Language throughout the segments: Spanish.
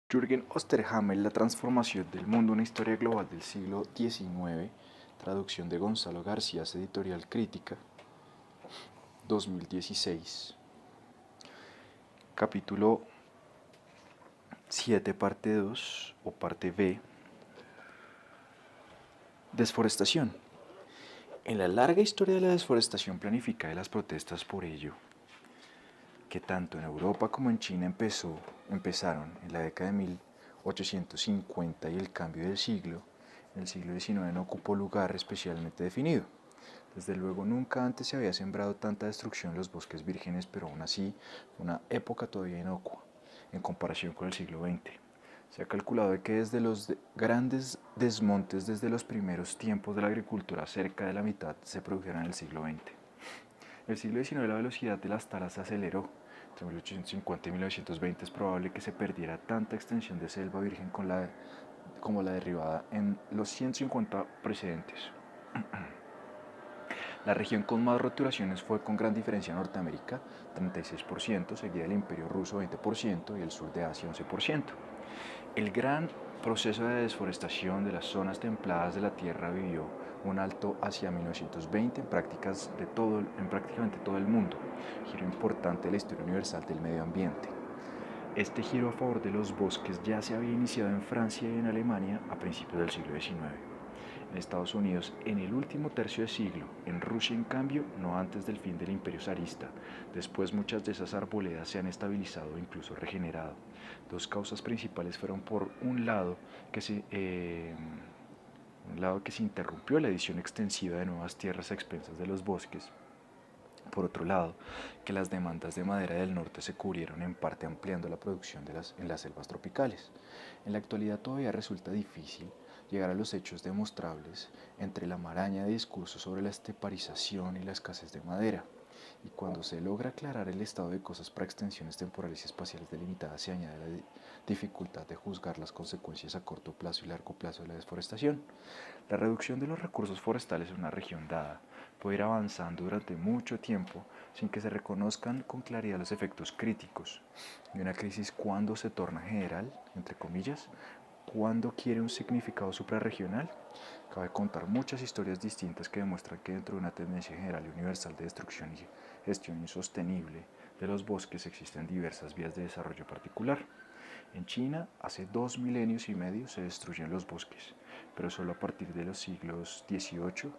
Jürgen Osterhammer, La transformación del mundo, una historia global del siglo XIX, traducción de Gonzalo García, editorial Crítica, 2016. Capítulo 7, parte 2 o parte B. Desforestación. En la larga historia de la desforestación planificada y las protestas por ello, que tanto en Europa como en China empezaron en la década de 1850 y el cambio del siglo, en el siglo XIX no ocupó lugar especialmente definido. Desde luego nunca antes se había sembrado tanta destrucción en los bosques vírgenes, pero aún así una época todavía inocua en comparación con el siglo XX. Se ha calculado que desde los grandes desmontes desde los primeros tiempos de la agricultura, cerca de la mitad se produjeron en el siglo XX. En el siglo XIX la velocidad de las talas se aceleró. Entre 1850 y 1920 es probable que se perdiera tanta extensión de selva virgen como la derribada en los 150 precedentes. La región con más roturaciones fue con gran diferencia Norteamérica, 36%, seguida del Imperio Ruso 20% y el sur de Asia 11%. El gran proceso de desforestación de las zonas templadas de la Tierra vivió un alto hacia 1920 en prácticamente todo el mundo, giro importante de la historia universal del medio ambiente. Este giro a favor de los bosques ya se había iniciado en Francia y en Alemania a principios del siglo XIX. En Estados Unidos en el último tercio de siglo, en Rusia en cambio no antes del fin del imperio zarista. Después muchas de esas arboledas se han estabilizado o incluso regenerado. Dos causas principales fueron por un lado que se interrumpió la edición extensiva de nuevas tierras a expensas de los bosques. Por otro lado, que las demandas de madera del norte se cubrieron en parte ampliando la producción en las selvas tropicales. En la actualidad todavía resulta difícil llegar a los hechos demostrables entre la maraña de discursos sobre la esteparización y la escasez de madera. Y cuando se logra aclarar el estado de cosas para extensiones temporales y espaciales delimitadas, se añade la dificultad de juzgar las consecuencias a corto plazo y largo plazo de la deforestación. La reducción de los recursos forestales en una región dada puede ir avanzando durante mucho tiempo sin que se reconozcan con claridad los efectos críticos de una crisis cuando se torna general, entre comillas, cuando quiere un significado suprarregional. Cabe contar muchas historias distintas que demuestran que dentro de una tendencia general y universal de destrucción y gestión insostenible de los bosques existen diversas vías de desarrollo particular. En China, hace 2 milenios y medio se destruyen los bosques, pero solo a partir de los siglos XVIII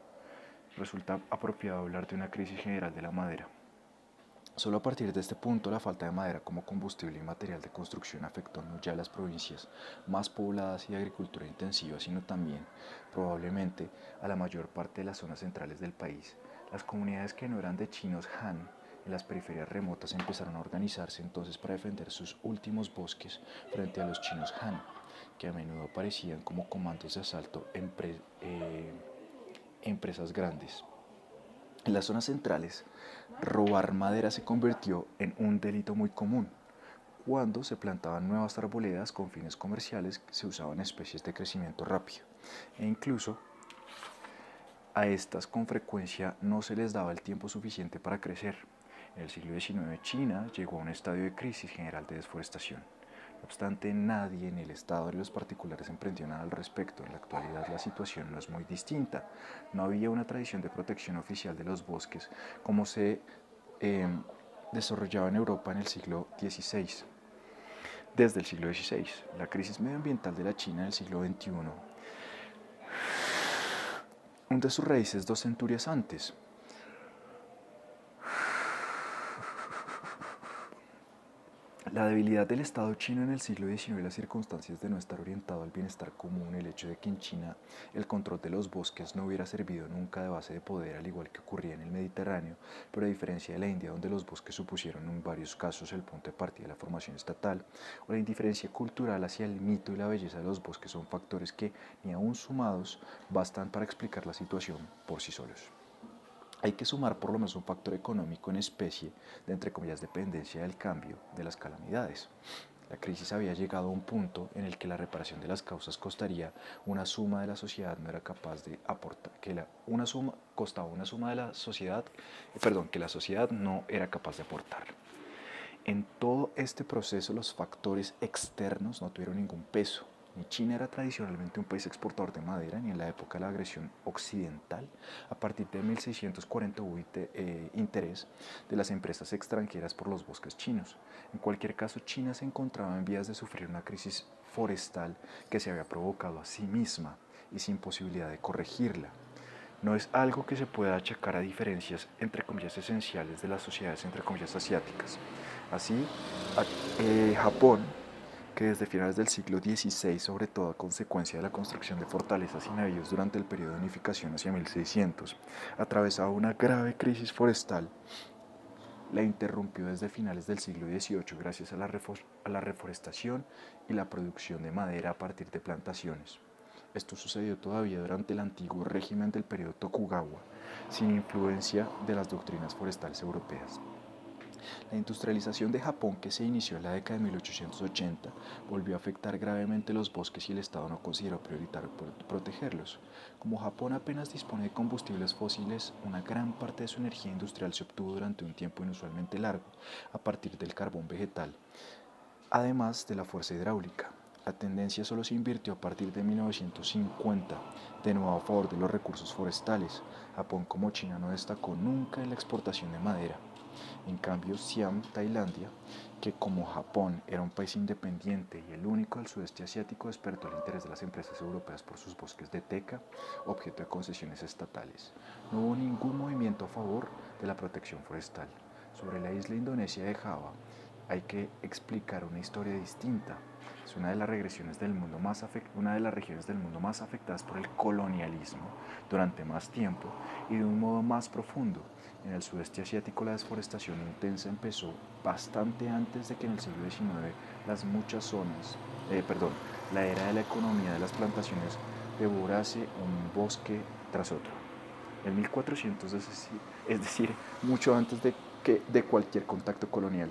resulta apropiado hablar de una crisis general de la madera. Solo a partir de este punto la falta de madera como combustible y material de construcción afectó no ya a las provincias más pobladas y de agricultura intensiva, sino también, probablemente, a la mayor parte de las zonas centrales del país. Las comunidades que no eran de chinos Han en las periferias remotas empezaron a organizarse entonces para defender sus últimos bosques frente a los chinos Han, que a menudo aparecían como comandos de asalto empresas grandes. En las zonas centrales, robar madera se convirtió en un delito muy común. Cuando se plantaban nuevas arboledas con fines comerciales, se usaban especies de crecimiento rápido e incluso a estas con frecuencia no se les daba el tiempo suficiente para crecer. En el siglo XIX China llegó a un estadio de crisis general de desforestación. No obstante, nadie en el Estado ni los particulares emprendió nada al respecto. En la actualidad la situación no es muy distinta. No había una tradición de protección oficial de los bosques como se desarrollaba en Europa en el siglo XVI. Desde el siglo XVI, la crisis medioambiental de la China del siglo XXI hunde sus raíces 2 centurias antes. La debilidad del Estado chino en el siglo XIX y las circunstancias de no estar orientado al bienestar común, el hecho de que en China el control de los bosques no hubiera servido nunca de base de poder, al igual que ocurría en el Mediterráneo, pero a diferencia de la India, donde los bosques supusieron en varios casos el punto de partida de la formación estatal, o la indiferencia cultural hacia el mito y la belleza de los bosques son factores que, ni aún sumados, bastan para explicar la situación por sí solos. Hay que sumar por lo menos un factor económico en especie de, entre comillas, dependencia del cambio de las calamidades. La crisis había llegado a un punto en el que la reparación de las causas costaría una suma de la sociedad no era capaz de aportar, una suma costaba una suma de la sociedad, que la sociedad no era capaz de aportar. En todo este proceso los factores externos no tuvieron ningún peso. Ni China era tradicionalmente un país exportador de madera, ni en la época de la agresión occidental. A partir de 1640 hubo interés de las empresas extranjeras por los bosques chinos. En cualquier caso, China se encontraba en vías de sufrir una crisis forestal que se había provocado a sí misma y sin posibilidad de corregirla. No es algo que se pueda achacar a diferencias entre comillas esenciales de las sociedades entre comillas asiáticas. Así, Japón, que desde finales del siglo XVI, sobre todo a consecuencia de la construcción de fortalezas y navíos durante el periodo de unificación hacia 1600, atravesaba una grave crisis forestal, la interrumpió desde finales del siglo XVIII gracias a la reforestación y la producción de madera a partir de plantaciones. Esto sucedió todavía durante el antiguo régimen del periodo Tokugawa, sin influencia de las doctrinas forestales europeas. La industrialización de Japón, que se inició en la década de 1880, volvió a afectar gravemente los bosques y el Estado no consideró prioritario protegerlos. Como Japón apenas dispone de combustibles fósiles, una gran parte de su energía industrial se obtuvo durante un tiempo inusualmente largo, a partir del carbón vegetal, además de la fuerza hidráulica. La tendencia solo se invirtió a partir de 1950, de nuevo a favor de los recursos forestales. Japón, como China, no destacó nunca en la exportación de madera. En cambio, Siam, Tailandia, que como Japón era un país independiente y el único del sudeste asiático, despertó el interés de las empresas europeas por sus bosques de teca, objeto de concesiones estatales. No hubo ningún movimiento a favor de la protección forestal. Sobre la isla indonesia de Java, hay que explicar una historia distinta. Es una de las regiones del mundo más afectadas por el colonialismo durante más tiempo y de un modo más profundo. En el sudeste asiático la desforestación intensa empezó bastante antes de que en el siglo XIX la era de la economía de las plantaciones devorase un bosque tras otro. En 1400, es decir, mucho antes de cualquier contacto colonial.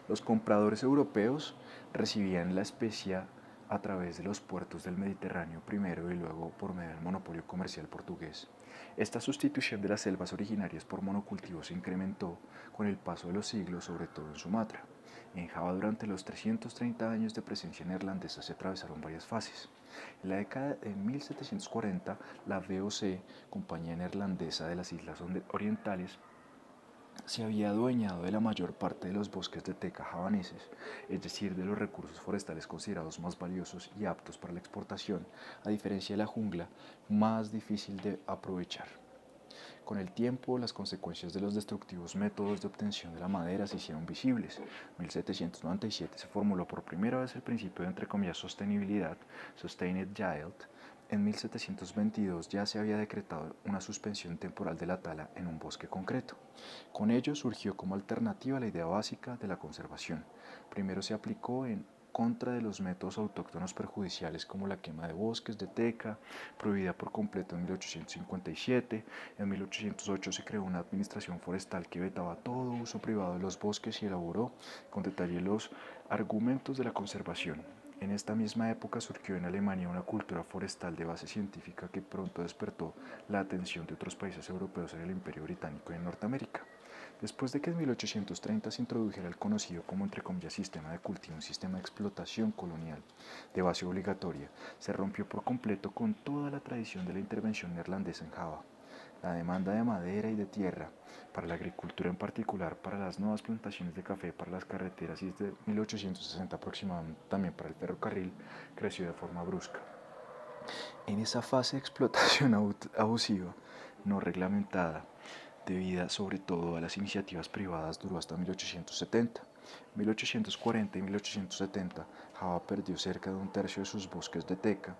Los compradores europeos recibían la especia a través de los puertos del Mediterráneo primero y luego por medio del monopolio comercial portugués. Esta sustitución de las selvas originarias por monocultivos se incrementó con el paso de los siglos, sobre todo en Sumatra. En Java, durante los 330 años de presencia neerlandesa, se atravesaron varias fases. En la década de 1740, la VOC, Compañía Neerlandesa de las Islas Orientales, se había adueñado de la mayor parte de los bosques de teca javaneses, es decir, de los recursos forestales considerados más valiosos y aptos para la exportación, a diferencia de la jungla, más difícil de aprovechar. Con el tiempo, las consecuencias de los destructivos métodos de obtención de la madera se hicieron visibles. En 1797 se formuló por primera vez el principio de, entre comillas, sostenibilidad, Sustained Yield. En 1722 ya se había decretado una suspensión temporal de la tala en un bosque concreto. Con ello surgió como alternativa la idea básica de la conservación. Primero se aplicó en contra de los métodos autóctonos perjudiciales como la quema de bosques de teca, prohibida por completo en 1857. En 1808 se creó una administración forestal que vetaba todo uso privado de los bosques y elaboró con detalle los argumentos de la conservación. En esta misma época surgió en Alemania una cultura forestal de base científica que pronto despertó la atención de otros países europeos en el Imperio Británico y en Norteamérica. Después de que en 1830 se introdujera el conocido como entre comillas sistema de cultivo, un sistema de explotación colonial de base obligatoria, se rompió por completo con toda la tradición de la intervención neerlandesa en Java. La demanda de madera y de tierra, para la agricultura en particular, para las nuevas plantaciones de café, para las carreteras y desde 1860 aproximadamente también para el ferrocarril, creció de forma brusca. En esa fase de explotación abusiva, no reglamentada, debida sobre todo a las iniciativas privadas, duró hasta 1870. En 1840 y 1870, Java perdió cerca de un tercio de sus bosques de teca.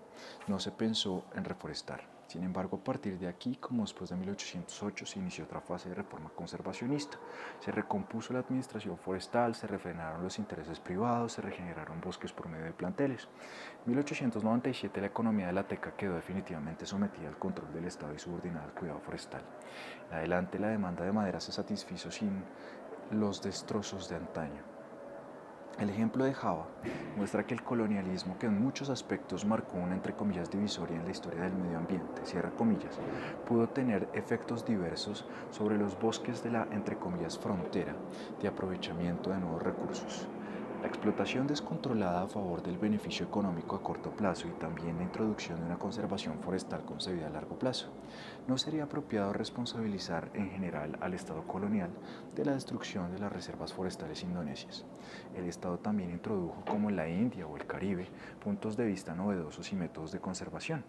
No se pensó en reforestar. Sin embargo, a partir de aquí, como después de 1808, se inició otra fase de reforma conservacionista. Se recompuso la administración forestal, se refrenaron los intereses privados, se regeneraron bosques por medio de planteles. En 1897 la economía de la teca quedó definitivamente sometida al control del Estado y subordinada al cuidado forestal. En adelante la demanda de madera se satisfizo sin los destrozos de antaño. El ejemplo de Java muestra que el colonialismo, que en muchos aspectos marcó una entre comillas divisoria en la historia del medio ambiente, cierra comillas, pudo tener efectos diversos sobre los bosques de la entre comillas frontera de aprovechamiento de nuevos recursos. La explotación descontrolada a favor del beneficio económico a corto plazo y también la introducción de una conservación forestal concebida a largo plazo. No sería apropiado responsabilizar en general al Estado colonial de la destrucción de las reservas forestales indonesias. El Estado también introdujo, como en la India o el Caribe, puntos de vista novedosos y métodos de conservación.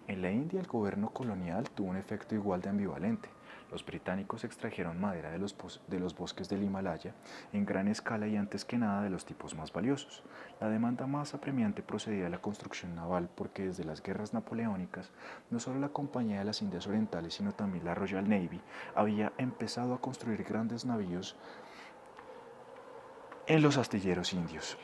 En la India el gobierno colonial tuvo un efecto igual de ambivalente. Los británicos extrajeron madera de los bosques del Himalaya en gran escala y antes que nada de los tipos más valiosos. La demanda más apremiante procedía de la construcción naval porque desde las guerras napoleónicas, no solo la Compañía de las Indias Orientales, sino también la Royal Navy había empezado a construir grandes navíos en los astilleros indios.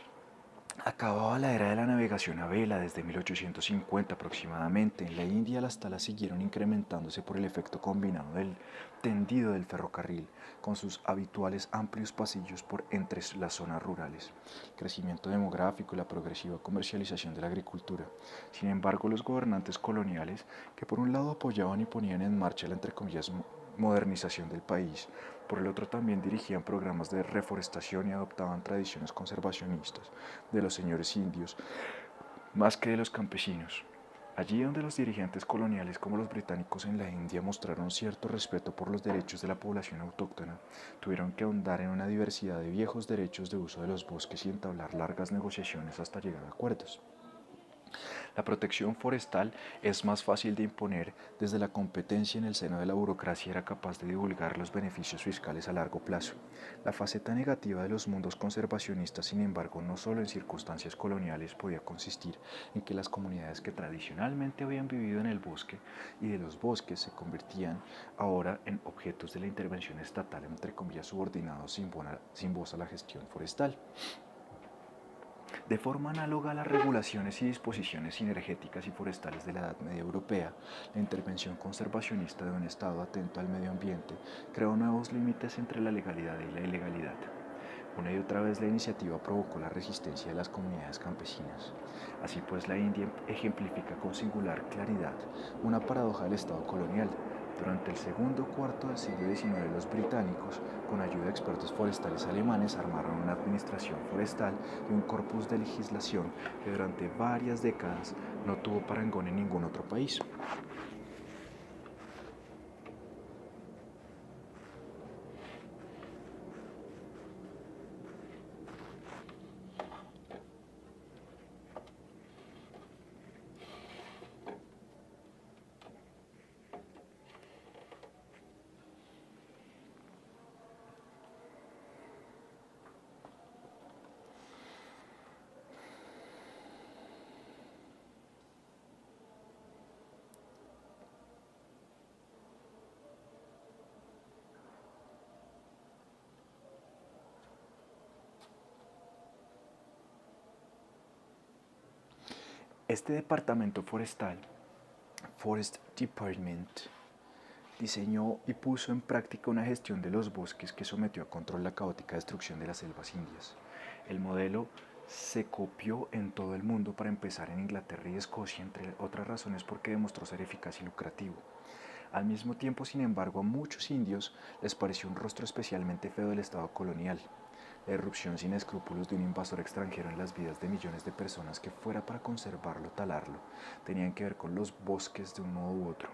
Acababa la era de la navegación a vela desde 1850 aproximadamente. En la India las talas siguieron incrementándose por el efecto combinado del tendido del ferrocarril con sus habituales amplios pasillos por entre las zonas rurales, el crecimiento demográfico y la progresiva comercialización de la agricultura. Sin embargo, los gobernantes coloniales, que por un lado apoyaban y ponían en marcha la entre comillas modernización del país, por el otro también dirigían programas de reforestación y adoptaban tradiciones conservacionistas de los señores indios, más que de los campesinos. Allí donde los dirigentes coloniales como los británicos en la India mostraron cierto respeto por los derechos de la población autóctona, tuvieron que ahondar en una diversidad de viejos derechos de uso de los bosques y entablar largas negociaciones hasta llegar a acuerdos. La protección forestal es más fácil de imponer desde la competencia en el seno de la burocracia era capaz de divulgar los beneficios fiscales a largo plazo. La faceta negativa de los mundos conservacionistas, sin embargo, no solo en circunstancias coloniales podía consistir en que las comunidades que tradicionalmente habían vivido en el bosque y de los bosques se convertían ahora en objetos de la intervención estatal, entre comillas subordinados sin voz a la gestión forestal. De forma análoga a las regulaciones y disposiciones energéticas y forestales de la Edad Media Europea, la intervención conservacionista de un Estado atento al medio ambiente creó nuevos límites entre la legalidad y la ilegalidad. Una y otra vez la iniciativa provocó la resistencia de las comunidades campesinas. Así pues, la India ejemplifica con singular claridad una paradoja del Estado colonial. Durante el segundo cuarto del siglo XIX, los británicos, con ayuda de expertos forestales alemanes, armaron una administración forestal y un corpus de legislación que durante varias décadas no tuvo parangón en ningún otro país. Este departamento forestal, Forest Department, diseñó y puso en práctica una gestión de los bosques que sometió a control la caótica destrucción de las selvas indias. El modelo se copió en todo el mundo, para empezar en Inglaterra y Escocia, entre otras razones porque demostró ser eficaz y lucrativo. Al mismo tiempo, sin embargo, a muchos indios les pareció un rostro especialmente feo del Estado colonial. La irrupción sin escrúpulos de un invasor extranjero en las vidas de millones de personas que fuera para conservarlo o talarlo, tenían que ver con los bosques de un modo u otro.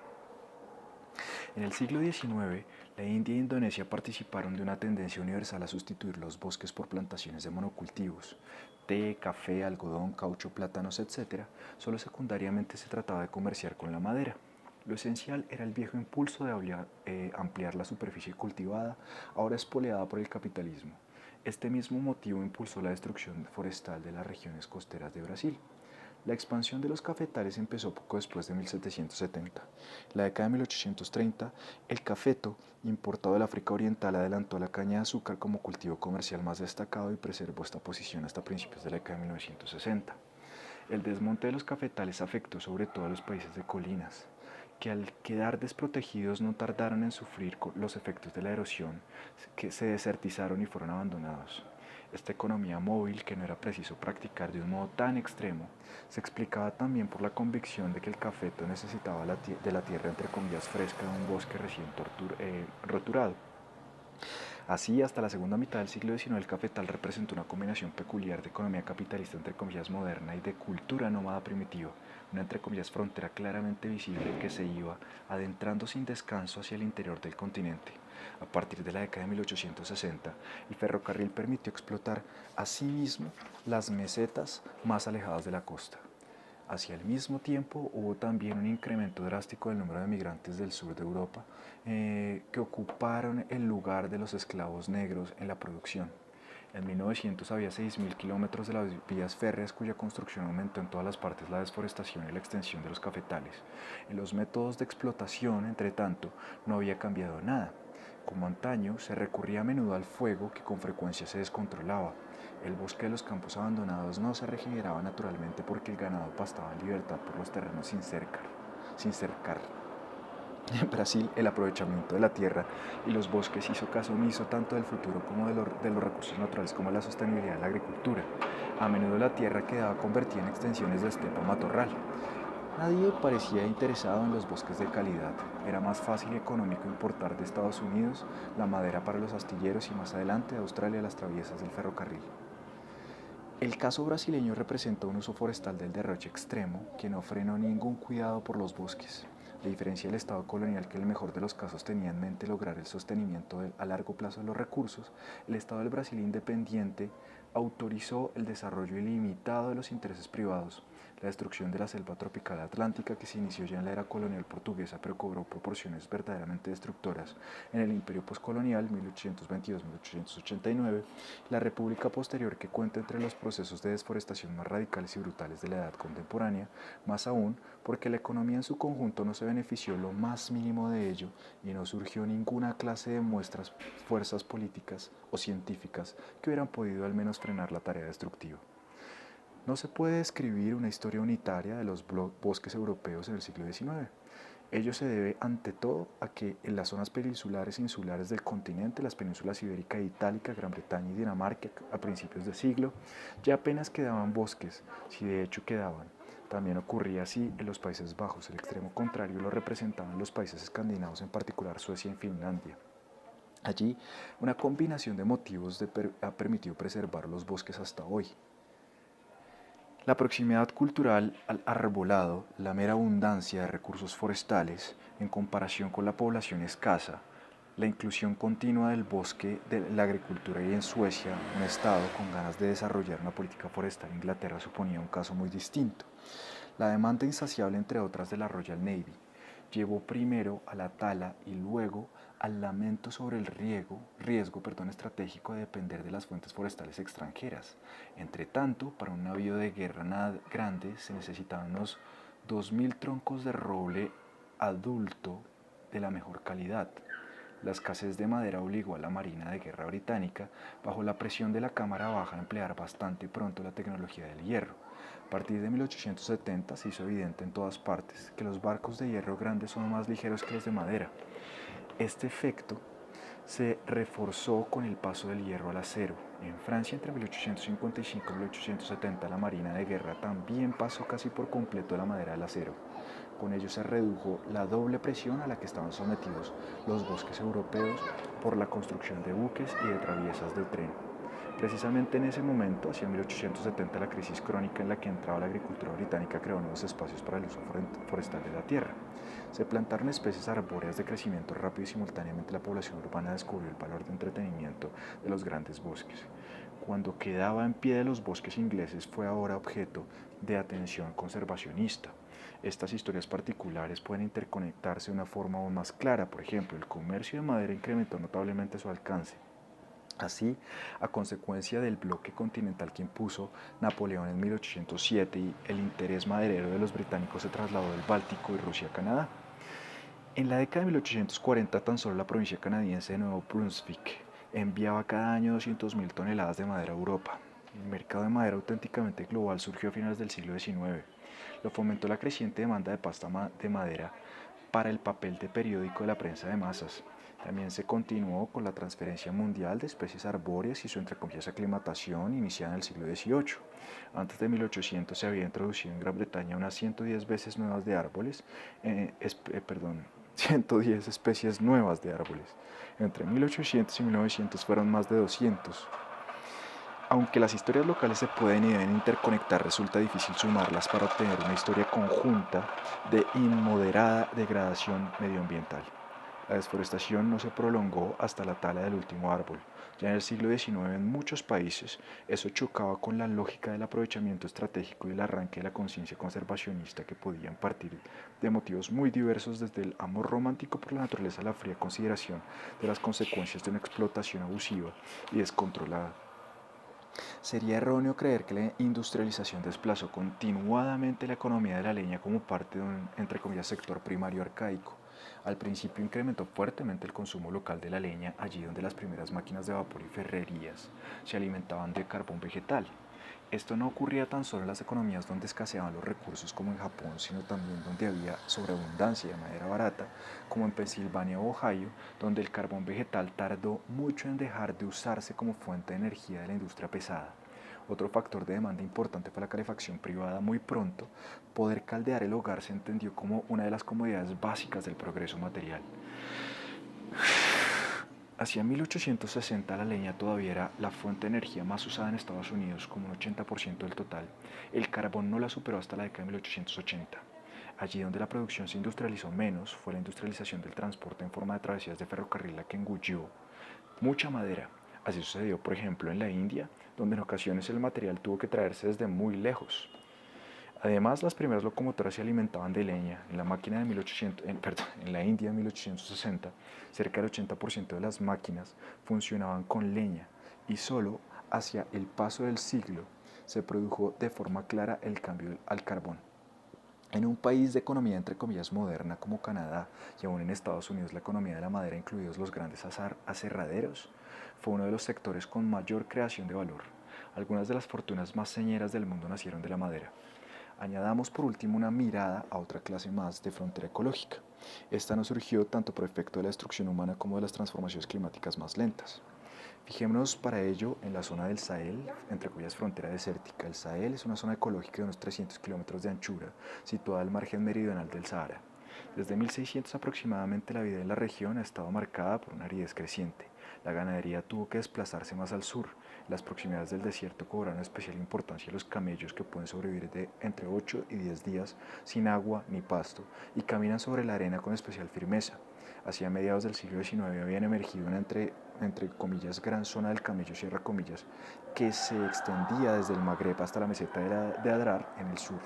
En el siglo XIX, la India e Indonesia participaron de una tendencia universal a sustituir los bosques por plantaciones de monocultivos. Té, café, algodón, caucho, plátanos, etc. Solo secundariamente se trataba de comerciar con la madera. Lo esencial era el viejo impulso de ampliar la superficie cultivada, ahora espoleada por el capitalismo. Este mismo motivo impulsó la destrucción forestal de las regiones costeras de Brasil. La expansión de los cafetales empezó poco después de 1770. En la década de 1830, el cafeto, importado del África Oriental, adelantó la caña de azúcar como cultivo comercial más destacado y preservó esta posición hasta principios de la década de 1960. El desmonte de los cafetales afectó sobre todo a los países de colinas, que al quedar desprotegidos no tardaron en sufrir los efectos de la erosión, que se desertizaron y fueron abandonados. Esta economía móvil, que no era preciso practicar de un modo tan extremo, se explicaba también por la convicción de que el cafeto necesitaba de la tierra entre comillas fresca de un bosque recién roturado. Así, hasta la segunda mitad del siglo XIX, el cafetal representó una combinación peculiar de economía capitalista entre comillas moderna y de cultura nómada primitiva, una entre comillas frontera claramente visible que se iba adentrando sin descanso hacia el interior del continente. A partir de la década de 1860, el ferrocarril permitió explotar asimismo las mesetas más alejadas de la costa. Hacia el mismo tiempo hubo también un incremento drástico del número de migrantes del sur de Europa que ocuparon el lugar de los esclavos negros en la producción. En 1900 había 6.000 kilómetros de las vías férreas cuya construcción aumentó en todas las partes la desforestación y la extensión de los cafetales. En los métodos de explotación, entre tanto, no había cambiado nada. Como antaño, se recurría a menudo al fuego que con frecuencia se descontrolaba. El bosque de los campos abandonados no se regeneraba naturalmente porque el ganado pastaba en libertad por los terrenos sin cercar. En Brasil, el aprovechamiento de la tierra y los bosques hizo caso omiso tanto del futuro como de los recursos naturales como de la sostenibilidad de la agricultura. A menudo la tierra quedaba convertida en extensiones de estepa matorral. Nadie parecía interesado en los bosques de calidad. Era más fácil y económico importar de Estados Unidos la madera para los astilleros y más adelante de Australia las traviesas del ferrocarril. El caso brasileño representa un uso forestal del derroche extremo que no frenó ningún cuidado por los bosques. A diferencia del Estado colonial, que en el mejor de los casos tenía en mente lograr el sostenimiento a largo plazo de los recursos, el Estado del Brasil independiente autorizó el desarrollo ilimitado de los intereses privados. La destrucción de la selva tropical atlántica, que se inició ya en la era colonial portuguesa pero cobró proporciones verdaderamente destructoras en el imperio postcolonial 1822-1889, la república posterior, que cuenta entre los procesos de desforestación más radicales y brutales de la edad contemporánea, más aún porque la economía en su conjunto no se benefició lo más mínimo de ello y no surgió ninguna clase de fuerzas políticas o científicas que hubieran podido al menos frenar la tarea destructiva. No se puede describir una historia unitaria de los bosques europeos en el siglo XIX. Ello se debe ante todo a que en las zonas peninsulares e insulares del continente, las penínsulas ibérica e itálica, Gran Bretaña y Dinamarca, a principios de siglo, ya apenas quedaban bosques, si de hecho quedaban. También ocurría así en los Países Bajos. El extremo contrario lo representaban los países escandinavos, en particular Suecia y Finlandia. Allí, una combinación de motivos ha permitido preservar los bosques hasta hoy. La proximidad cultural al arbolado, la mera abundancia de recursos forestales en comparación con la población escasa, la inclusión continua del bosque de la agricultura, y en Suecia, un estado con ganas de desarrollar una política forestal, Inglaterra suponía un caso muy distinto. La demanda insaciable, entre otras, de la Royal Navy llevó primero a la tala y luego al lamento sobre el riesgo estratégico de depender de las fuentes forestales extranjeras. Entre tanto, para un navío de guerra grande se necesitaban unos 2.000 troncos de roble adulto de la mejor calidad. La escasez de madera obligó a la Marina de Guerra británica, bajo la presión de la Cámara Baja, a emplear bastante pronto la tecnología del hierro. A partir de 1870 se hizo evidente en todas partes que los barcos de hierro grandes son más ligeros que los de madera. Este efecto se reforzó con el paso del hierro al acero. En Francia, entre 1855 y 1870, la Marina de Guerra también pasó casi por completo de la madera al acero. Con ello se redujo la doble presión a la que estaban sometidos los bosques europeos por la construcción de buques y de traviesas de tren. Precisamente en ese momento, hacia 1870, la crisis crónica en la que entraba la agricultura británica creó nuevos espacios para el uso forestal de la tierra. Se plantaron especies arbóreas de crecimiento rápido y simultáneamente la población urbana descubrió el valor de entretenimiento de los grandes bosques. Cuando quedaba en pie de los bosques ingleses fue ahora objeto de atención conservacionista. Estas historias particulares pueden interconectarse de una forma aún más clara. Por ejemplo, el comercio de madera incrementó notablemente su alcance. Así, a consecuencia del bloque continental que impuso Napoleón en 1807, y el interés maderero de los británicos se trasladó del Báltico y Rusia a Canadá. En la década de 1840, tan solo la provincia canadiense de Nuevo Brunswick enviaba cada año 200.000 toneladas de madera a Europa. El mercado de madera auténticamente global surgió a finales del siglo XIX. Lo fomentó la creciente demanda de pasta de madera para el papel de periódico de la prensa de masas. También se continuó con la transferencia mundial de especies arbóreas y su entre comillas aclimatación iniciada en el siglo XVIII. Antes de 1800 se había introducido en Gran Bretaña unas 110 veces nuevas de árboles, 110 especies nuevas de árboles. Entre 1800 y 1900 fueron más de 200. Aunque las historias locales se pueden y deben interconectar, resulta difícil sumarlas para obtener una historia conjunta de inmoderada degradación medioambiental. La desforestación no se prolongó hasta la tala del último árbol. Ya en el siglo XIX en muchos países eso chocaba con la lógica del aprovechamiento estratégico y el arranque de la conciencia conservacionista que podían partir de motivos muy diversos, desde el amor romántico por la naturaleza a la fría consideración de las consecuencias de una explotación abusiva y descontrolada. Sería erróneo creer que la industrialización desplazó continuadamente la economía de la leña como parte de un, entre comillas, sector primario arcaico. Al principio incrementó fuertemente el consumo local de la leña allí donde las primeras máquinas de vapor y ferrerías se alimentaban de carbón vegetal. Esto no ocurría tan solo en las economías donde escaseaban los recursos como en Japón, sino también donde había sobreabundancia de madera barata, como en Pensilvania o Ohio, donde el carbón vegetal tardó mucho en dejar de usarse como fuente de energía de la industria pesada. Otro factor de demanda importante fue la calefacción privada. Muy pronto, poder caldear el hogar se entendió como una de las comodidades básicas del progreso material. Hacia 1860 la leña todavía era la fuente de energía más usada en Estados Unidos, como un 80% del total. El carbón no la superó hasta la década de 1880. Allí donde la producción se industrializó menos fue la industrialización del transporte en forma de travesías de ferrocarril la que engulló mucha madera. Así sucedió, por ejemplo, en la India, donde en ocasiones el material tuvo que traerse desde muy lejos. Además, las primeras locomotoras se alimentaban de leña. En la máquina de 1800, en la India de 1860, cerca del 80% de las máquinas funcionaban con leña y solo hacia el paso del siglo se produjo de forma clara el cambio al carbón. En un país de economía entre comillas moderna como Canadá y aún en Estados Unidos, la economía de la madera, incluidos los grandes aserraderos, fue uno de los sectores con mayor creación de valor. Algunas de las fortunas más señeras del mundo nacieron de la madera. Añadamos por último una mirada a otra clase más de frontera ecológica. Esta no surgió tanto por efecto de la destrucción humana como de las transformaciones climáticas más lentas. Fijémonos para ello en la zona del Sahel, entre comillas frontera desértica. El Sahel es una zona ecológica de unos 300 kilómetros de anchura, situada al margen meridional del Sahara. Desde 1600 aproximadamente la vida en la región ha estado marcada por una aridez creciente. La ganadería tuvo que desplazarse más al sur. Las proximidades del desierto cobraron especial importancia los camellos, que pueden sobrevivir de entre 8 y 10 días sin agua ni pasto y caminan sobre la arena con especial firmeza. Hacia mediados del siglo XIX habían emergido una entre comillas gran zona del camello, cierra comillas, que se extendía desde el Magreb hasta la meseta de Adrar en el sur.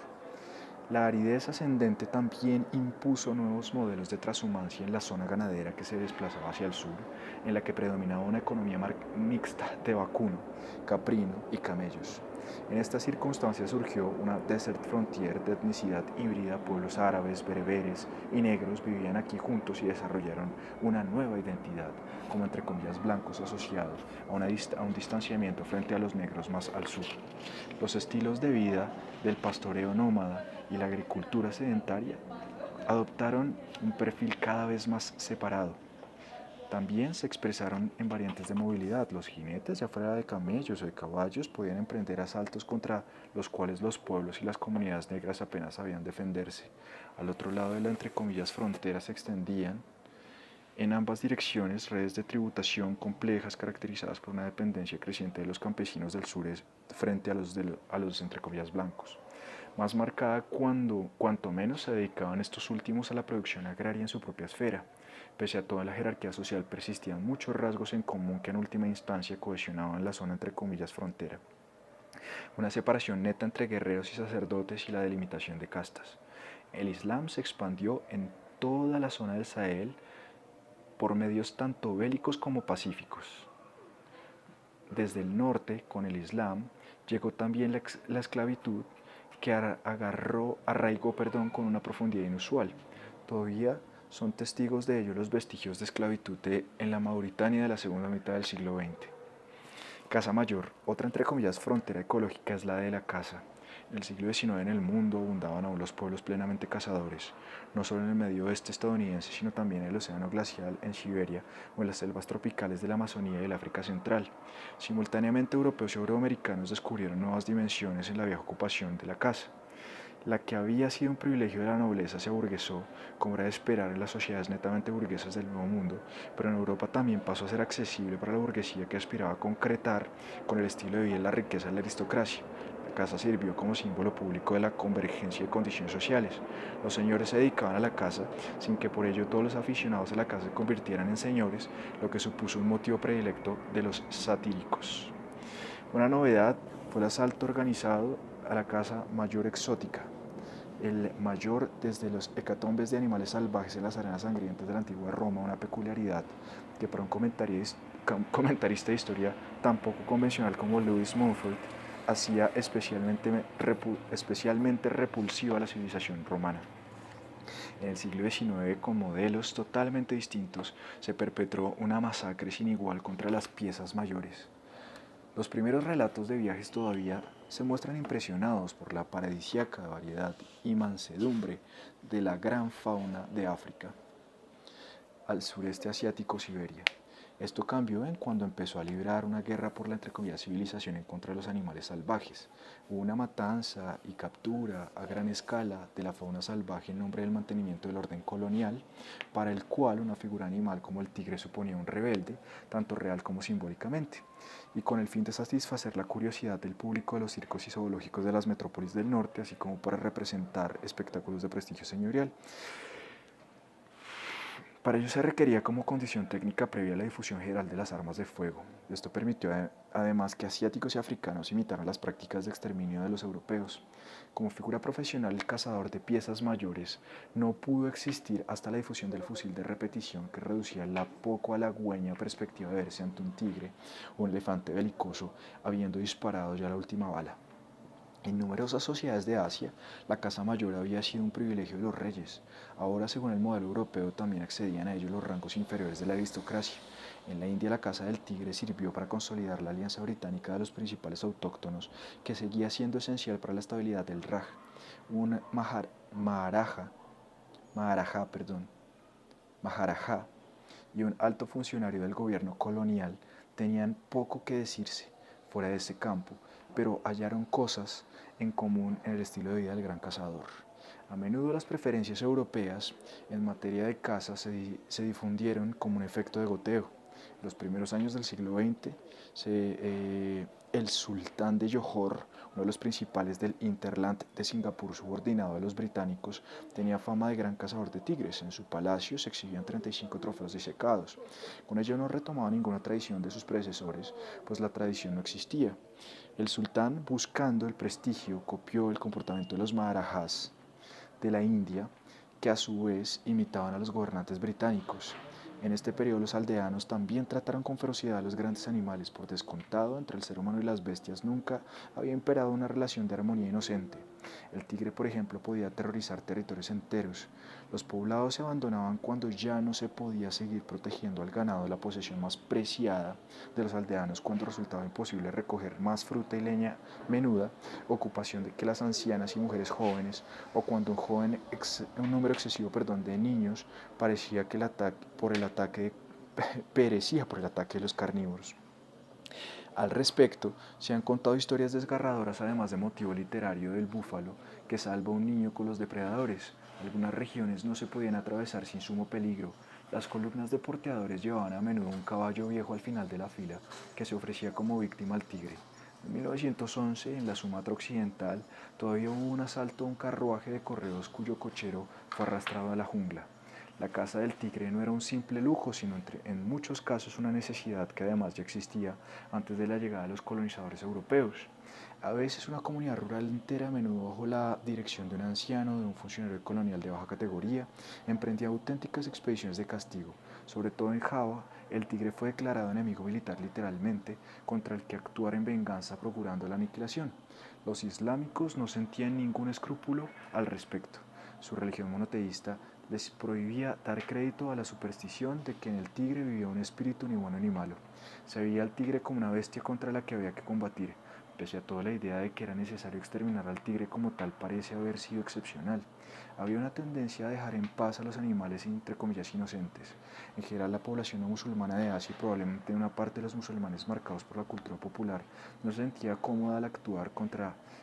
La aridez ascendente también impuso nuevos modelos de transhumancia en la zona ganadera que se desplazaba hacia el sur, en la que predominaba una economía mixta de vacuno, caprino y camellos. En estas circunstancias surgió una desert frontier de etnicidad híbrida. Pueblos árabes, bereberes y negros vivían aquí juntos y desarrollaron una nueva identidad, como entre comillas blancos asociados a un distanciamiento frente a los negros más al sur. Los estilos de vida del pastoreo nómada y la agricultura sedentaria adoptaron un perfil cada vez más separado. También se expresaron en variantes de movilidad. Los jinetes, ya fuera de camellos o de caballos, podían emprender asaltos contra los cuales los pueblos y las comunidades negras apenas sabían defenderse. Al otro lado de la entre comillas frontera se extendían en ambas direcciones redes de tributación complejas caracterizadas por una dependencia creciente de los campesinos del sur frente a los entre comillas blancos, más marcada cuanto menos se dedicaban estos últimos a la producción agraria en su propia esfera. Pese a toda la jerarquía social, persistían muchos rasgos en común que en última instancia cohesionaban la zona entre comillas frontera. Una separación neta entre guerreros y sacerdotes y la delimitación de castas. El Islam se expandió en toda la zona del Sahel por medios tanto bélicos como pacíficos. Desde el norte, con el Islam, llegó también la esclavitud, que arraigó con una profundidad inusual. Todavía son testigos de ello los vestigios de esclavitud en la Mauritania de la segunda mitad del siglo XX. Caza mayor, otra entre comillas frontera ecológica, es la de la caza. En el siglo XIX en el mundo abundaban aún los pueblos plenamente cazadores, no solo en el medio oeste estadounidense, sino también en el océano glacial, en Siberia o en las selvas tropicales de la Amazonía y el África Central. Simultáneamente, europeos y euroamericanos descubrieron nuevas dimensiones en la vieja ocupación de la caza. La que había sido un privilegio de la nobleza se aburguesó, como era de esperar en las sociedades netamente burguesas del Nuevo Mundo, pero en Europa también pasó a ser accesible para la burguesía que aspiraba a concretar con el estilo de vida y la riqueza de la aristocracia. La caza sirvió como símbolo público de la convergencia de condiciones sociales. Los señores se dedicaban a la caza sin que por ello todos los aficionados a la caza se convirtieran en señores, lo que supuso un motivo predilecto de los satíricos. Una novedad fue el asalto organizado a la caza mayor exótica, el mayor desde los hecatombes de animales salvajes en las arenas sangrientas de la antigua Roma, una peculiaridad que para un comentarista de historia tan poco convencional como Lewis Mumford hacía especialmente repulsiva a la civilización romana. En el siglo XIX, con modelos totalmente distintos, se perpetró una masacre sin igual contra las piezas mayores. Los primeros relatos de viajes todavía se muestran impresionados por la paradisíaca variedad y mansedumbre de la gran fauna de África al sureste asiático, Siberia. Esto cambió en cuando empezó a librar una guerra por la entre comillas civilización en contra de los animales salvajes. Hubo una matanza y captura a gran escala de la fauna salvaje en nombre del mantenimiento del orden colonial, para el cual una figura animal como el tigre suponía un rebelde, tanto real como simbólicamente, y con el fin de satisfacer la curiosidad del público de los circos y zoológicos de las metrópolis del norte, así como para representar espectáculos de prestigio señorial. Para ello se requería como condición técnica previa la difusión general de las armas de fuego. Esto permitió además que asiáticos y africanos imitaran las prácticas de exterminio de los europeos. Como figura profesional, el cazador de piezas mayores no pudo existir hasta la difusión del fusil de repetición, que reducía la poco halagüeña perspectiva de verse ante un tigre o un elefante belicoso habiendo disparado ya la última bala. En numerosas sociedades de Asia, la caza mayor había sido un privilegio de los reyes. Ahora, según el modelo europeo, también accedían a ello los rangos inferiores de la aristocracia. En la India, la caza del tigre sirvió para consolidar la alianza británica de los principales autóctonos, que seguía siendo esencial para la estabilidad del Raj. Un Maharaja y un alto funcionario del gobierno colonial tenían poco que decirse fuera de ese campo, pero hallaron cosas en común en el estilo de vida del gran cazador. A menudo las preferencias europeas en materia de caza se difundieron como un efecto de goteo. En los primeros años del siglo XX, el sultán de Johor, uno de los principales del hinterland de Singapur subordinado a los británicos, tenía fama de gran cazador de tigres. En su palacio se exhibían 35 trofeos disecados. Con ello no retomaba ninguna tradición de sus predecesores, pues la tradición no existía. El sultán, buscando el prestigio, copió el comportamiento de los maharajas de la India, que a su vez imitaban a los gobernantes británicos. En este periodo los aldeanos también trataron con ferocidad a los grandes animales. Por descontado, entre el ser humano y las bestias nunca había imperado una relación de armonía inocente. El tigre, por ejemplo, podía aterrorizar territorios enteros. Los poblados se abandonaban cuando ya no se podía seguir protegiendo al ganado, la posesión más preciada de los aldeanos, cuando resultaba imposible recoger más fruta y leña menuda, ocupación de que las ancianas y mujeres jóvenes, o cuando un número excesivo de niños parecía que perecía por el ataque de los carnívoros. Al respecto, se han contado historias desgarradoras, además de motivo literario, del búfalo que salva a un niño con los depredadores. Algunas regiones no se podían atravesar sin sumo peligro. Las columnas de porteadores llevaban a menudo un caballo viejo al final de la fila, que se ofrecía como víctima al tigre. En 1911, en la Sumatra Occidental, todavía hubo un asalto a un carruaje de correos cuyo cochero fue arrastrado a la jungla. La caza del tigre no era un simple lujo, sino en muchos casos una necesidad que además ya existía antes de la llegada de los colonizadores europeos. A veces una comunidad rural entera, a menudo bajo la dirección de un anciano o de un funcionario colonial de baja categoría, emprendía auténticas expediciones de castigo. Sobre todo en Java, el tigre fue declarado enemigo militar literalmente, contra el que actuar en venganza procurando la aniquilación. Los islámicos no sentían ningún escrúpulo al respecto. Su religión monoteísta les prohibía dar crédito a la superstición de que en el tigre vivía un espíritu ni bueno ni malo. Se veía al tigre como una bestia contra la que había que combatir, Pese a todo, la idea de que era necesario exterminar al tigre como tal parece haber sido excepcional. Había una tendencia a dejar en paz a los animales entre comillas inocentes. En general, la población no musulmana de Asia y probablemente una parte de los musulmanes marcados por la cultura popular no se sentía cómoda al actuar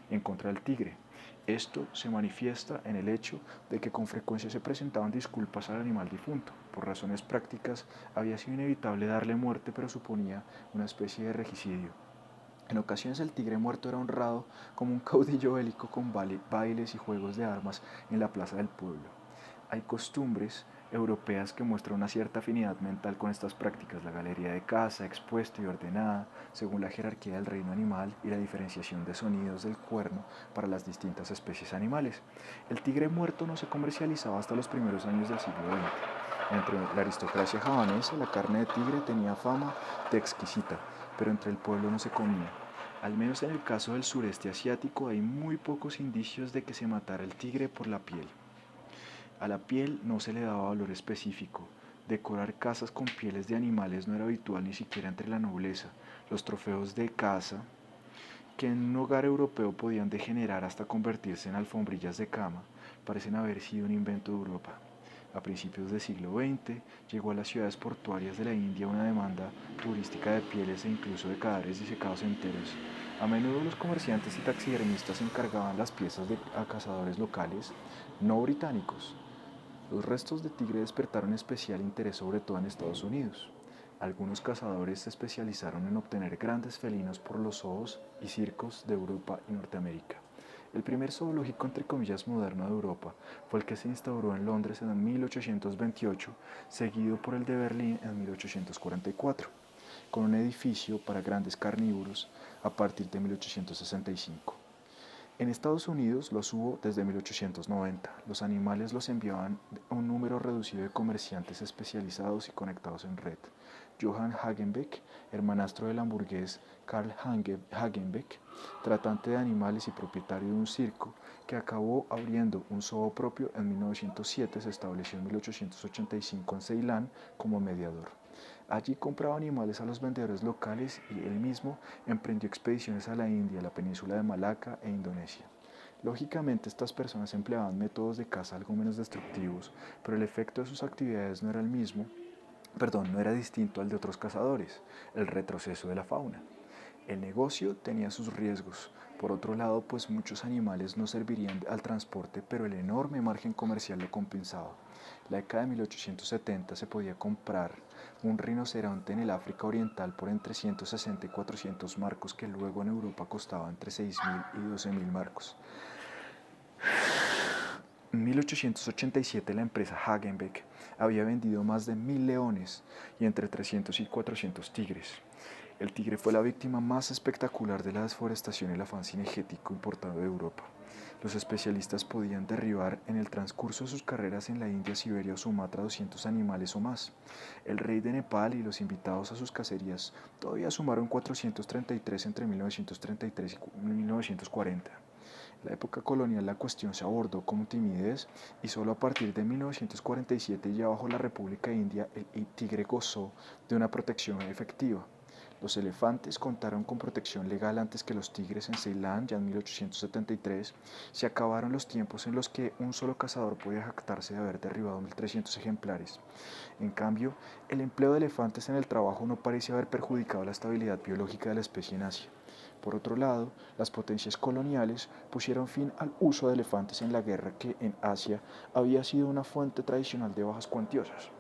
en contra del tigre. Esto se manifiesta en el hecho de que con frecuencia se presentaban disculpas al animal difunto. Por razones prácticas, había sido inevitable darle muerte, pero suponía una especie de regicidio. En ocasiones el tigre muerto era honrado como un caudillo bélico con bailes y juegos de armas en la plaza del pueblo. Hay costumbres europeas que muestran una cierta afinidad mental con estas prácticas: la galería de caza, expuesta y ordenada, según la jerarquía del reino animal y la diferenciación de sonidos del cuerno para las distintas especies animales. El tigre muerto no se comercializaba hasta los primeros años del siglo XX. Entre la aristocracia javanesa, la carne de tigre tenía fama de exquisita, pero entre el pueblo no se comía. Al menos en el caso del sureste asiático hay muy pocos indicios de que se matara el tigre por la piel. A la piel no se le daba valor específico. Decorar casas con pieles de animales no era habitual ni siquiera entre la nobleza. Los trofeos de caza, que en un hogar europeo podían degenerar hasta convertirse en alfombrillas de cama, parecen haber sido un invento de Europa. A principios del siglo XX llegó a las ciudades portuarias de la India una demanda turística de pieles e incluso de cadáveres disecados enteros. A menudo los comerciantes y taxidermistas encargaban las piezas a cazadores locales, no británicos. Los restos de tigre despertaron especial interés sobre todo en Estados Unidos. Algunos cazadores se especializaron en obtener grandes felinos por los zoos y circos de Europa y Norteamérica. El primer zoológico entre comillas moderno de Europa fue el que se instauró en Londres en 1828, seguido por el de Berlín en 1844, con un edificio para grandes carnívoros a partir de 1865. En Estados Unidos los hubo desde 1890. Los animales los enviaban a un número reducido de comerciantes especializados y conectados en red. Johann Hagenbeck, hermanastro del hamburgués Karl Hagenbeck, tratante de animales y propietario de un circo, que acabó abriendo un zoo propio en 1907, se estableció en 1885 en Ceilán como mediador. Allí compraba animales a los vendedores locales y él mismo emprendió expediciones a la India, la península de Malaca e Indonesia. Lógicamente, estas personas empleaban métodos de caza algo menos destructivos, pero el efecto de sus actividades no era distinto al de otros cazadores: el retroceso de la fauna. El negocio tenía sus riesgos. Por otro lado, pues muchos animales no servirían al transporte, pero el enorme margen comercial lo compensaba. La década de 1870 se podía comprar un rinoceronte en el África Oriental por entre 160 y 400 marcos, que luego en Europa costaba entre 6.000 y 12.000 marcos. En 1887 la empresa Hagenbeck había vendido más de 1.000 leones y entre 300 y 400 tigres. El tigre fue la víctima más espectacular de la desforestación y el afán cinegético importado de Europa. Los especialistas podían derribar en el transcurso de sus carreras en la India, Siberia o Sumatra 200 animales o más. El rey de Nepal y los invitados a sus cacerías todavía sumaron 433 entre 1933 y 1940. En la época colonial la cuestión se abordó como timidez y solo a partir de 1947, ya bajo la República India, el tigre gozó de una protección efectiva. Los elefantes contaron con protección legal antes que los tigres en Ceilán. Ya en 1873 se acabaron los tiempos en los que un solo cazador podía jactarse de haber derribado 1.300 ejemplares. En cambio, el empleo de elefantes en el trabajo no parece haber perjudicado la estabilidad biológica de la especie en Asia. Por otro lado, las potencias coloniales pusieron fin al uso de elefantes en la guerra, que en Asia había sido una fuente tradicional de bajas cuantiosas.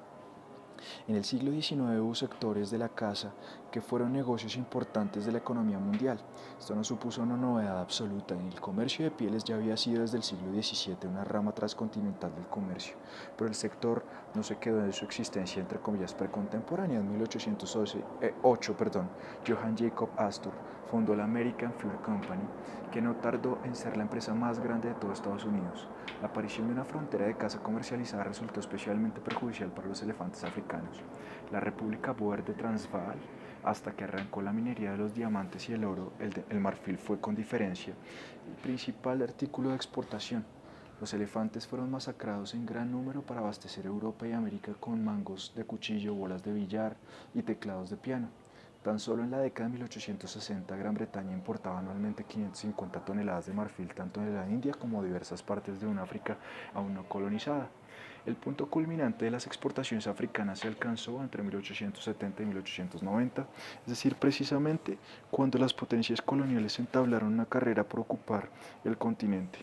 En el siglo XIX hubo sectores de la caza que fueron negocios importantes de la economía mundial. Esto no supuso una novedad absoluta. El comercio de pieles ya había sido desde el siglo XVII una rama transcontinental del comercio, pero el sector no se quedó en su existencia entre comillas precontemporánea. En 1808, Johann Jacob Astor fundó la American Fur Company, que no tardó en ser la empresa más grande de todo Estados Unidos. La aparición de una frontera de caza comercializada resultó especialmente perjudicial para los elefantes africanos. La República Boer de Transvaal, hasta que arrancó la minería de los diamantes y el oro, el marfil fue con diferencia el principal artículo de exportación. Los elefantes fueron masacrados en gran número para abastecer Europa y América con mangos de cuchillo, bolas de billar y teclados de piano. Tan solo en la década de 1860, Gran Bretaña importaba anualmente 550 toneladas de marfil tanto de la India como de diversas partes de una África aún no colonizada. El punto culminante de las exportaciones africanas se alcanzó entre 1870 y 1890, es decir, precisamente cuando las potencias coloniales entablaron una carrera por ocupar el continente.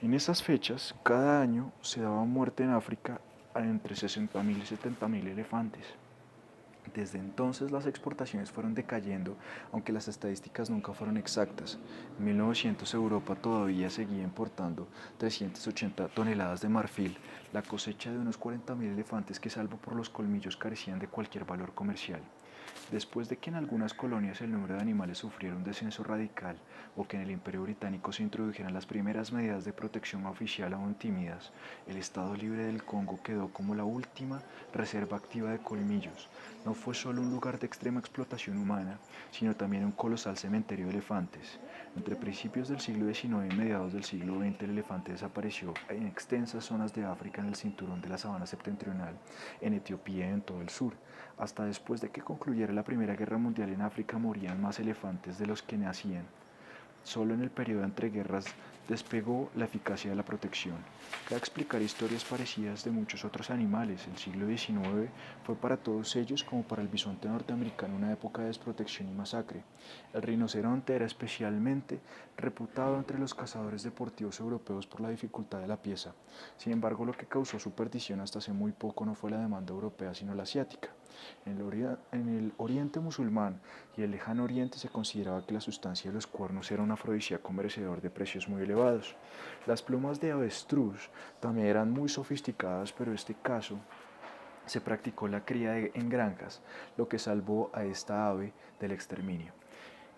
En esas fechas, cada año se daba muerte en África a entre 60.000 y 70.000 elefantes. Desde entonces las exportaciones fueron decayendo, aunque las estadísticas nunca fueron exactas. En 1900 Europa todavía seguía importando 380 toneladas de marfil, la cosecha de unos 40.000 elefantes que salvo por los colmillos carecían de cualquier valor comercial. Después de que en algunas colonias el número de animales sufriera un descenso radical o que en el Imperio Británico se introdujeran las primeras medidas de protección oficial aún tímidas, el Estado Libre del Congo quedó como la última reserva activa de colmillos. No fue solo un lugar de extrema explotación humana, sino también un colosal cementerio de elefantes. Entre principios del siglo XIX y mediados del siglo XX el elefante desapareció en extensas zonas de África en el cinturón de la sabana septentrional, en Etiopía y en todo el sur. Hasta después de que concluyera la Primera Guerra Mundial en África morían más elefantes de los que nacían. Solo en el periodo entre guerras despegó la eficacia de la protección. Cabe explicar historias parecidas de muchos otros animales. El siglo XIX fue para todos ellos, como para el bisonte norteamericano, una época de desprotección y masacre. El rinoceronte era especialmente reputado entre los cazadores deportivos europeos por la dificultad de la pieza. Sin embargo, lo que causó su perdición hasta hace muy poco no fue la demanda europea, sino la asiática. En el Oriente musulmán y el Lejano Oriente se consideraba que la sustancia de los cuernos era un afrodisíaco merecedor de precios muy elevados. Las plumas de avestruz también eran muy sofisticadas, pero en este caso se practicó la cría en granjas, lo que salvó a esta ave del exterminio.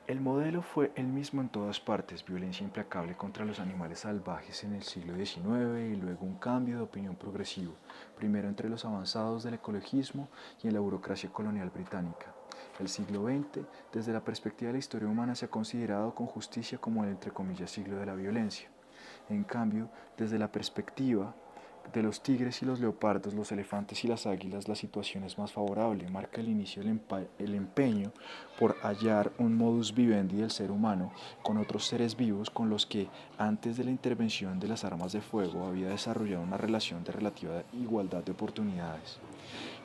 El modelo fue el mismo en todas partes, violencia implacable contra los animales salvajes en el siglo XIX y luego un cambio de opinión progresivo, primero entre los avanzados del ecologismo y en la burocracia colonial británica. El siglo XX, desde la perspectiva de la historia humana, se ha considerado con justicia como el entre comillas siglo de la violencia. En cambio, desde la perspectiva de los tigres y los leopardos, los elefantes y las águilas, la situación es más favorable. Marca el inicio el empeño por hallar un modus vivendi del ser humano con otros seres vivos con los que antes de la intervención de las armas de fuego había desarrollado una relación de relativa igualdad de oportunidades.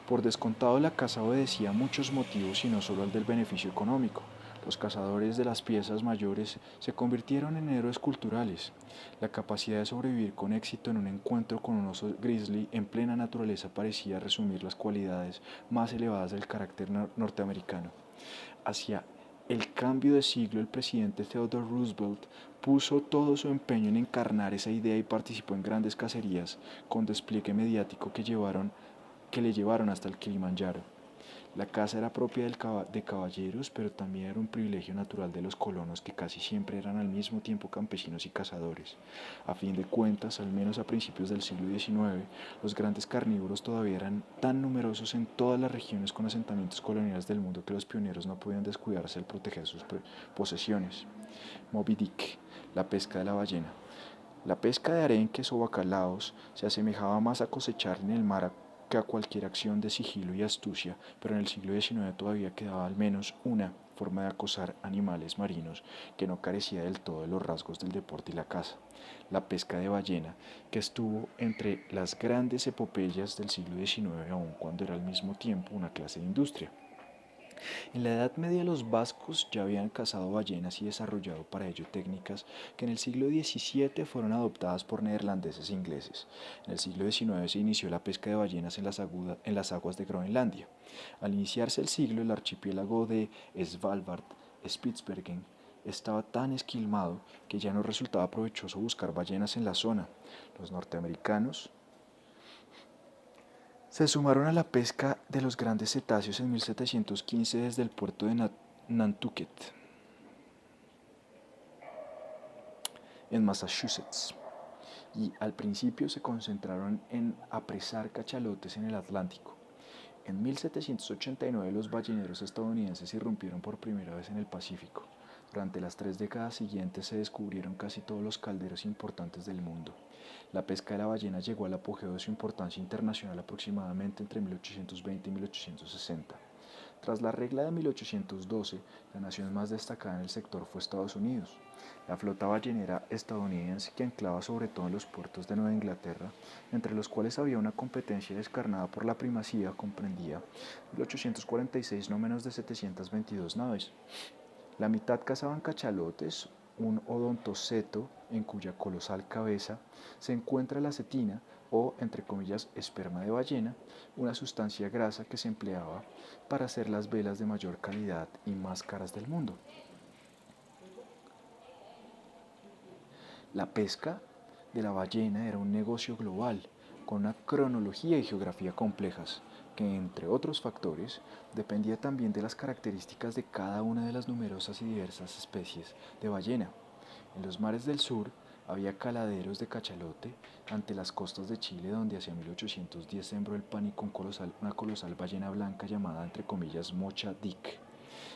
Por descontado, la caza obedecía a muchos motivos y no solo al del beneficio económico. Los cazadores de las piezas mayores se convirtieron en héroes culturales. La capacidad de sobrevivir con éxito en un encuentro con un oso grizzly en plena naturaleza parecía resumir las cualidades más elevadas del carácter norteamericano. Hacia el cambio de siglo, el presidente Theodore Roosevelt puso todo su empeño en encarnar esa idea y participó en grandes cacerías con despliegue mediático que le llevaron hasta el Kilimanjaro. La caza era propia de caballeros, pero también era un privilegio natural de los colonos que casi siempre eran al mismo tiempo campesinos y cazadores. A fin de cuentas, al menos a principios del siglo XIX, los grandes carnívoros todavía eran tan numerosos en todas las regiones con asentamientos coloniales del mundo que los pioneros no podían descuidarse al proteger sus posesiones. Moby Dick, la pesca de la ballena. La pesca de arenques o bacalaos se asemejaba más a cosechar en el mar que a cualquier acción de sigilo y astucia, pero en el siglo XIX todavía quedaba al menos una forma de acosar animales marinos que no carecía del todo de los rasgos del deporte y la caza, la pesca de ballena, que estuvo entre las grandes epopeyas del siglo XIX aun cuando era al mismo tiempo una clase de industria. En la Edad Media los vascos ya habían cazado ballenas y desarrollado para ello técnicas que en el siglo XVII fueron adoptadas por neerlandeses e ingleses. En el siglo XIX se inició la pesca de ballenas en las aguas de Groenlandia. Al iniciarse el siglo, el archipiélago de Svalbard, Spitsbergen, estaba tan esquilmado que ya no resultaba provechoso buscar ballenas en la zona. Los norteamericanos se sumaron a la pesca de los grandes cetáceos en 1715 desde el puerto de Nantucket, en Massachusetts, y al principio se concentraron en apresar cachalotes en el Atlántico. En 1789 los balleneros estadounidenses irrumpieron por primera vez en el Pacífico. Durante las 3 décadas siguientes se descubrieron casi todos los calderos importantes del mundo. La pesca de la ballena llegó al apogeo de su importancia internacional aproximadamente entre 1820 y 1860. Tras la regla de 1812, la nación más destacada en el sector fue Estados Unidos. La flota ballenera estadounidense, que anclaba sobre todo en los puertos de Nueva Inglaterra, entre los cuales había una competencia descarnada por la primacía, comprendía en 1846 no menos de 722 naves. La mitad cazaban cachalotes, un odontoceto en cuya colosal cabeza se encuentra la cetina o, entre comillas, esperma de ballena, una sustancia grasa que se empleaba para hacer las velas de mayor calidad y más caras del mundo. La pesca de la ballena era un negocio global, con una cronología y geografía complejas, que entre otros factores dependía también de las características de cada una de las numerosas y diversas especies de ballena. En los mares del sur había caladeros de cachalote ante las costas de Chile, donde hacia 1810 sembró el pánico una colosal ballena blanca llamada entre comillas Mocha Dick,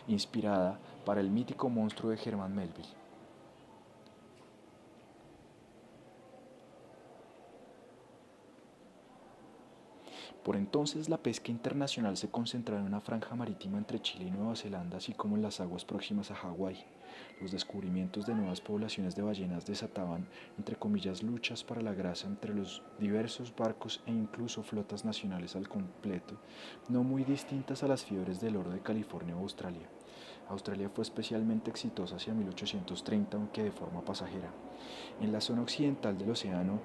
inspirada para el mítico monstruo de Herman Melville. Por entonces la pesca internacional se concentraba en una franja marítima entre Chile y Nueva Zelanda, así como en las aguas próximas a Hawái. Los descubrimientos de nuevas poblaciones de ballenas desataban, entre comillas, luchas para la grasa entre los diversos barcos e incluso flotas nacionales al completo, no muy distintas a las fiebres del oro de California o Australia. Australia fue especialmente exitosa hacia 1830, aunque de forma pasajera. En la zona occidental del océano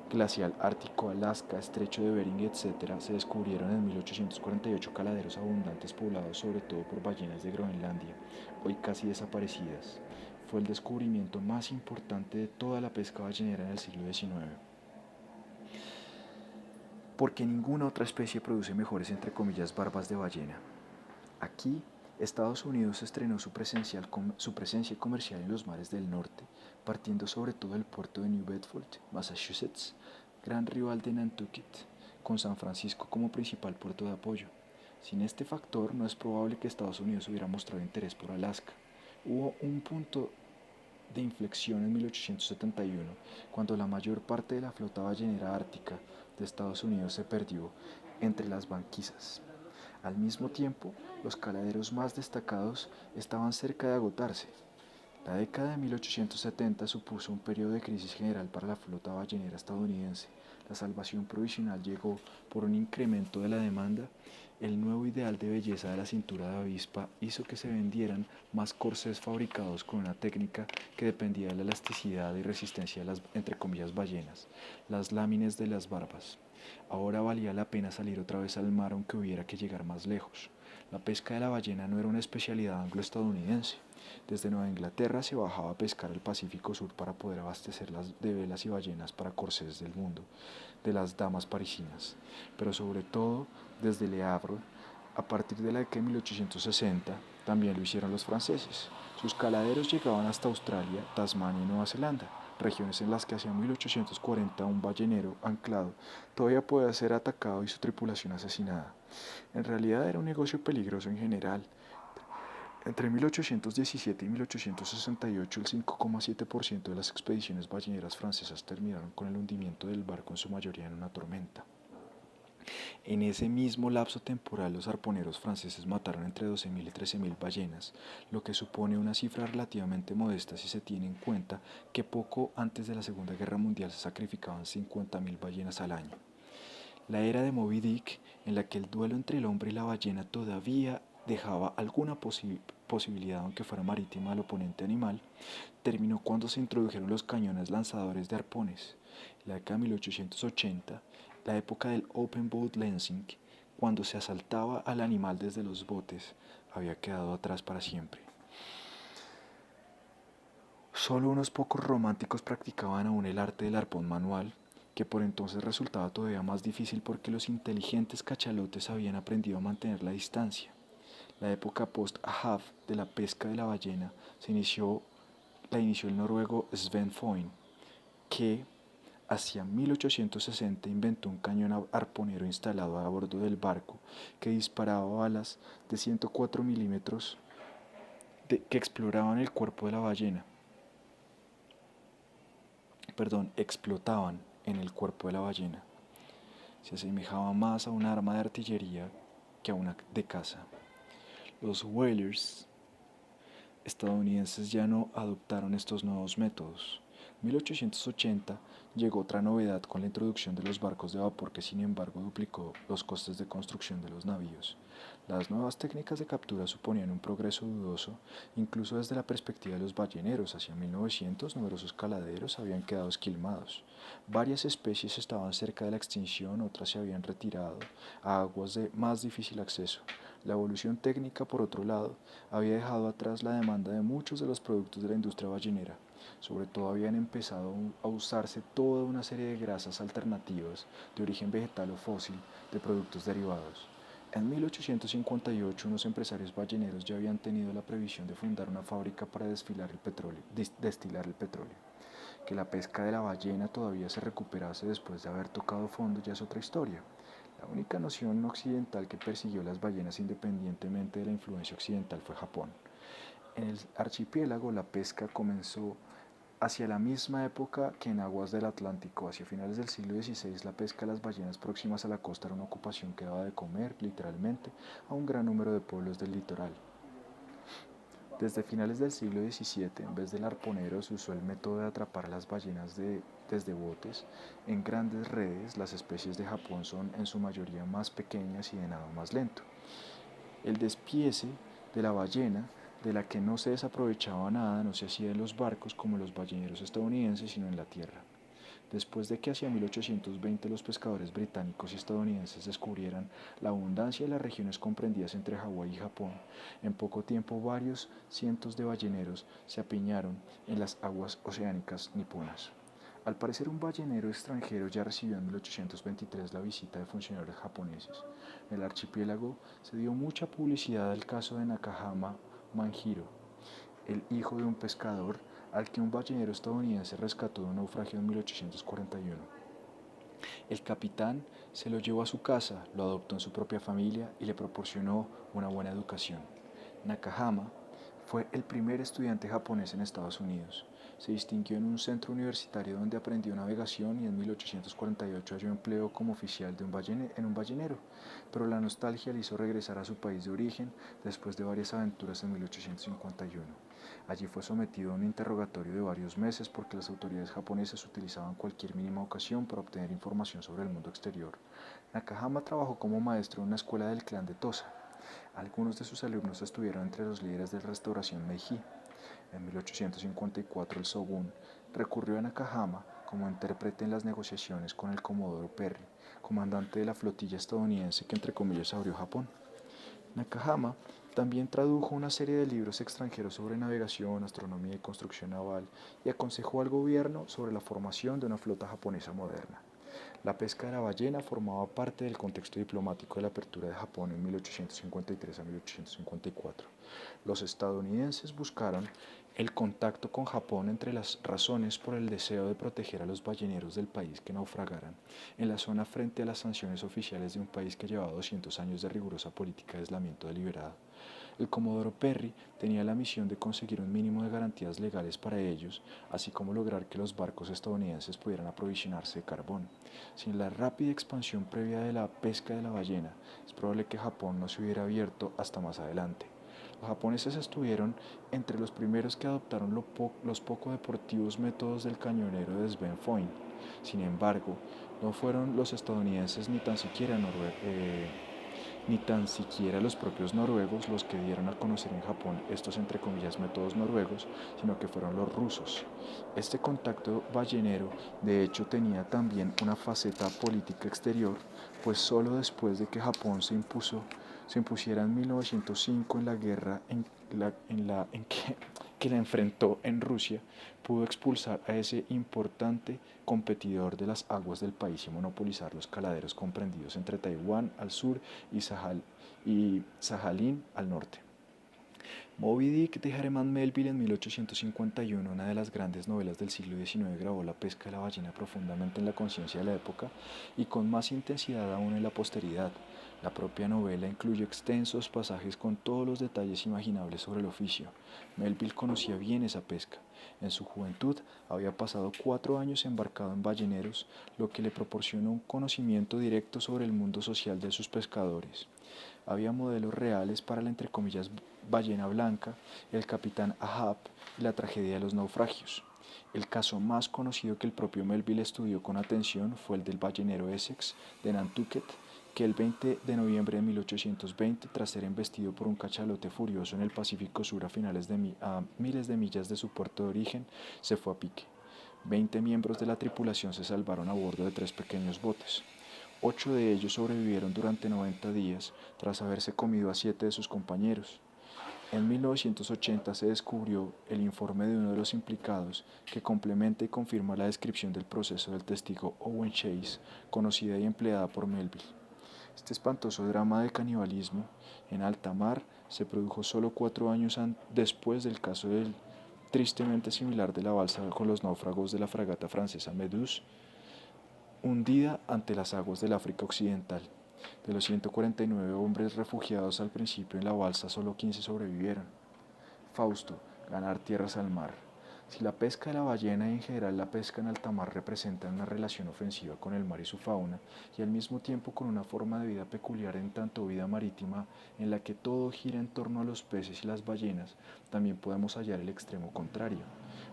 glacial ártico, Alaska, estrecho de Bering, etc., se descubrieron en 1848 caladeros abundantes poblados sobre todo por ballenas de Groenlandia, hoy casi desaparecidas. Fue el descubrimiento más importante de toda la pesca ballenera en el siglo XIX. Porque ninguna otra especie produce mejores entre comillas barbas de ballena. Aquí, Estados Unidos estrenó su presencia comercial en los mares del norte, partiendo sobre todo del puerto de New Bedford, Massachusetts, gran rival de Nantucket, con San Francisco como principal puerto de apoyo. Sin este factor, no es probable que Estados Unidos hubiera mostrado interés por Alaska. Hubo un punto de inflexión en 1871, cuando la mayor parte de la flota ballenera ártica de Estados Unidos se perdió entre las banquisas. Al mismo tiempo, los caladeros más destacados estaban cerca de agotarse. La década de 1870 supuso un periodo de crisis general para la flota ballenera estadounidense. La salvación provisional llegó por un incremento de la demanda. El nuevo ideal de belleza de la cintura de avispa hizo que se vendieran más corsés fabricados con una técnica que dependía de la elasticidad y resistencia de las, entre comillas, ballenas, las láminas de las barbas. Ahora valía la pena salir otra vez al mar aunque hubiera que llegar más lejos. La pesca de la ballena no era una especialidad anglo-estadounidense. Desde Nueva Inglaterra se bajaba a pescar el Pacífico Sur para poder abastecerlas de velas y ballenas para corsés del mundo, de las damas parisinas, pero sobre todo desde Le Havre, a partir de la década de 1860, también lo hicieron los franceses. Sus caladeros llegaban hasta Australia, Tasmania y Nueva Zelanda, regiones en las que hacia 1840 un ballenero anclado todavía podía ser atacado y su tripulación asesinada. En realidad era un negocio peligroso en general. Entre 1817 y 1868, el 5,7% de las expediciones balleneras francesas terminaron con el hundimiento del barco, en su mayoría en una tormenta. En ese mismo lapso temporal, los arponeros franceses mataron entre 12.000 y 13.000 ballenas, lo que supone una cifra relativamente modesta si se tiene en cuenta que poco antes de la Segunda Guerra Mundial se sacrificaban 50.000 ballenas al año. La era de Moby Dick, en la que el duelo entre el hombre y la ballena todavía dejaba alguna posibilidad, aunque fuera marítima, al oponente animal, terminó cuando se introdujeron los cañones lanzadores de arpones. En la década de 1880, la época del Open Boat Lancing, cuando se asaltaba al animal desde los botes, había quedado atrás para siempre. Solo unos pocos románticos practicaban aún el arte del arpón manual, que por entonces resultaba todavía más difícil porque los inteligentes cachalotes habían aprendido a mantener la distancia. La época post-Hav de la pesca de la ballena la inició el noruego Sven Foyn, que hacia 1860 inventó un cañón arponero instalado a bordo del barco que disparaba balas de 104 milímetros que exploraban el cuerpo de la ballena. Explotaban en el cuerpo de la ballena. Se asemejaba más a un arma de artillería que a una de caza. Los whalers estadounidenses ya no adoptaron estos nuevos métodos. En 1880 llegó otra novedad con la introducción de los barcos de vapor que sin embargo duplicó los costes de construcción de los navíos. Las nuevas técnicas de captura suponían un progreso dudoso, incluso desde la perspectiva de los balleneros. Hacia 1900 numerosos caladeros habían quedado esquilmados. Varias especies estaban cerca de la extinción, otras se habían retirado a aguas de más difícil acceso. La evolución técnica, por otro lado, había dejado atrás la demanda de muchos de los productos de la industria ballenera. Sobre todo habían empezado a usarse toda una serie de grasas alternativas de origen vegetal o fósil de productos derivados. En 1858 unos empresarios balleneros ya habían tenido la previsión de fundar una fábrica para destilar el petróleo. Que la pesca de la ballena todavía se recuperase después de haber tocado fondo ya es otra historia. La única nación occidental que persiguió las ballenas independientemente de la influencia occidental fue Japón. En el archipiélago la pesca comenzó hacia la misma época que en aguas del Atlántico. Hacia finales del siglo XVI la pesca de las ballenas próximas a la costa era una ocupación que daba de comer, literalmente, a un gran número de pueblos del litoral. Desde finales del siglo XVII, en vez del arponero, se usó el método de atrapar a las ballenas desde botes en grandes redes. Las especies de Japón son en su mayoría más pequeñas y de nado más lento. El despiece de la ballena, de la que no se desaprovechaba nada, no se hacía en los barcos como los balleneros estadounidenses, sino en la tierra. Después de que hacia 1820 los pescadores británicos y estadounidenses descubrieran la abundancia de las regiones comprendidas entre Hawái y Japón, en poco tiempo varios cientos de balleneros se apiñaron en las aguas oceánicas niponas. Al parecer un ballenero extranjero ya recibió en 1823 la visita de funcionarios japoneses. En el archipiélago se dio mucha publicidad al caso de Nakahama Manjiro, el hijo de un pescador al que un ballenero estadounidense rescató de un naufragio en 1841. El capitán se lo llevó a su casa, lo adoptó en su propia familia y le proporcionó una buena educación. Nakahama fue el primer estudiante japonés en Estados Unidos. Se distinguió en un centro universitario donde aprendió navegación y en 1848 halló empleo como oficial en un ballenero, pero la nostalgia le hizo regresar a su país de origen después de varias aventuras en 1851. Allí fue sometido a un interrogatorio de varios meses porque las autoridades japonesas utilizaban cualquier mínima ocasión para obtener información sobre el mundo exterior. Nakahama trabajó como maestro en una escuela del clan de Tosa. Algunos de sus alumnos estuvieron entre los líderes de la restauración Meiji. En 1854 el Shogun recurrió a Nakahama como intérprete en las negociaciones con el Comodoro Perry, comandante de la flotilla estadounidense que entre comillas abrió Japón. Nakahama también tradujo una serie de libros extranjeros sobre navegación, astronomía y construcción naval y aconsejó al gobierno sobre la formación de una flota japonesa moderna. La pesca de la ballena formaba parte del contexto diplomático de la apertura de Japón en 1853 a 1854. Los estadounidenses buscaron el contacto con Japón entre las razones por el deseo de proteger a los balleneros del país que naufragaran en la zona frente a las sanciones oficiales de un país que llevaba 200 años de rigurosa política de aislamiento deliberado. El Comodoro Perry tenía la misión de conseguir un mínimo de garantías legales para ellos, así como lograr que los barcos estadounidenses pudieran aprovisionarse de carbón. Sin la rápida expansión previa de la pesca de la ballena, es probable que Japón no se hubiera abierto hasta más adelante. Los japoneses estuvieron entre los primeros que adoptaron los poco deportivos métodos del cañonero de Sven Foyn. Sin embargo, no fueron los estadounidenses ni tan siquiera los propios noruegos los que dieron a conocer en Japón estos entre comillas métodos noruegos, sino que fueron los rusos. Este contacto ballenero de hecho tenía también una faceta política exterior, pues solo después de que Japón se impusiera en 1905 en la guerra que la enfrentó en Rusia, pudo expulsar a ese importante competidor de las aguas del país y monopolizar los caladeros comprendidos entre Taiwán al sur y Sajalín al norte. Moby Dick de Herman Melville en 1851, una de las grandes novelas del siglo XIX, grabó la pesca de la ballena profundamente en la conciencia de la época y con más intensidad aún en la posteridad. La propia novela incluye extensos pasajes con todos los detalles imaginables sobre el oficio. Melville conocía bien esa pesca En su juventud había pasado 4 años embarcado en balleneros, lo que le proporcionó un conocimiento directo sobre el mundo social de sus pescadores. Había modelos reales para la entre comillas ballena blanca, el capitán Ahab y la tragedia de los naufragios. El caso más conocido que el propio Melville estudió con atención fue el del ballenero Essex de Nantucket, que el 20 de noviembre de 1820, tras ser embestido por un cachalote furioso en el Pacífico Sur a miles de millas de su puerto de origen, se fue a pique. 20 miembros de la tripulación se salvaron a bordo de 3 pequeños botes. 8 de ellos sobrevivieron durante 90 días tras haberse comido a 7 de sus compañeros. En 1980 se descubrió el informe de uno de los implicados que complementa y confirma la descripción del proceso del testigo Owen Chase, conocida y empleada por Melville. Este espantoso drama de canibalismo en alta mar se produjo solo 4 años después del caso del tristemente similar de la balsa con los náufragos de la fragata francesa Méduse, hundida ante las aguas del África Occidental. De los 149 hombres refugiados al principio en la balsa, solo 15 sobrevivieron. Fausto, ganar tierras al mar. Si la pesca de la ballena y en general la pesca en alta mar representan una relación ofensiva con el mar y su fauna, y al mismo tiempo con una forma de vida peculiar en tanto vida marítima en la que todo gira en torno a los peces y las ballenas, también podemos hallar el extremo contrario,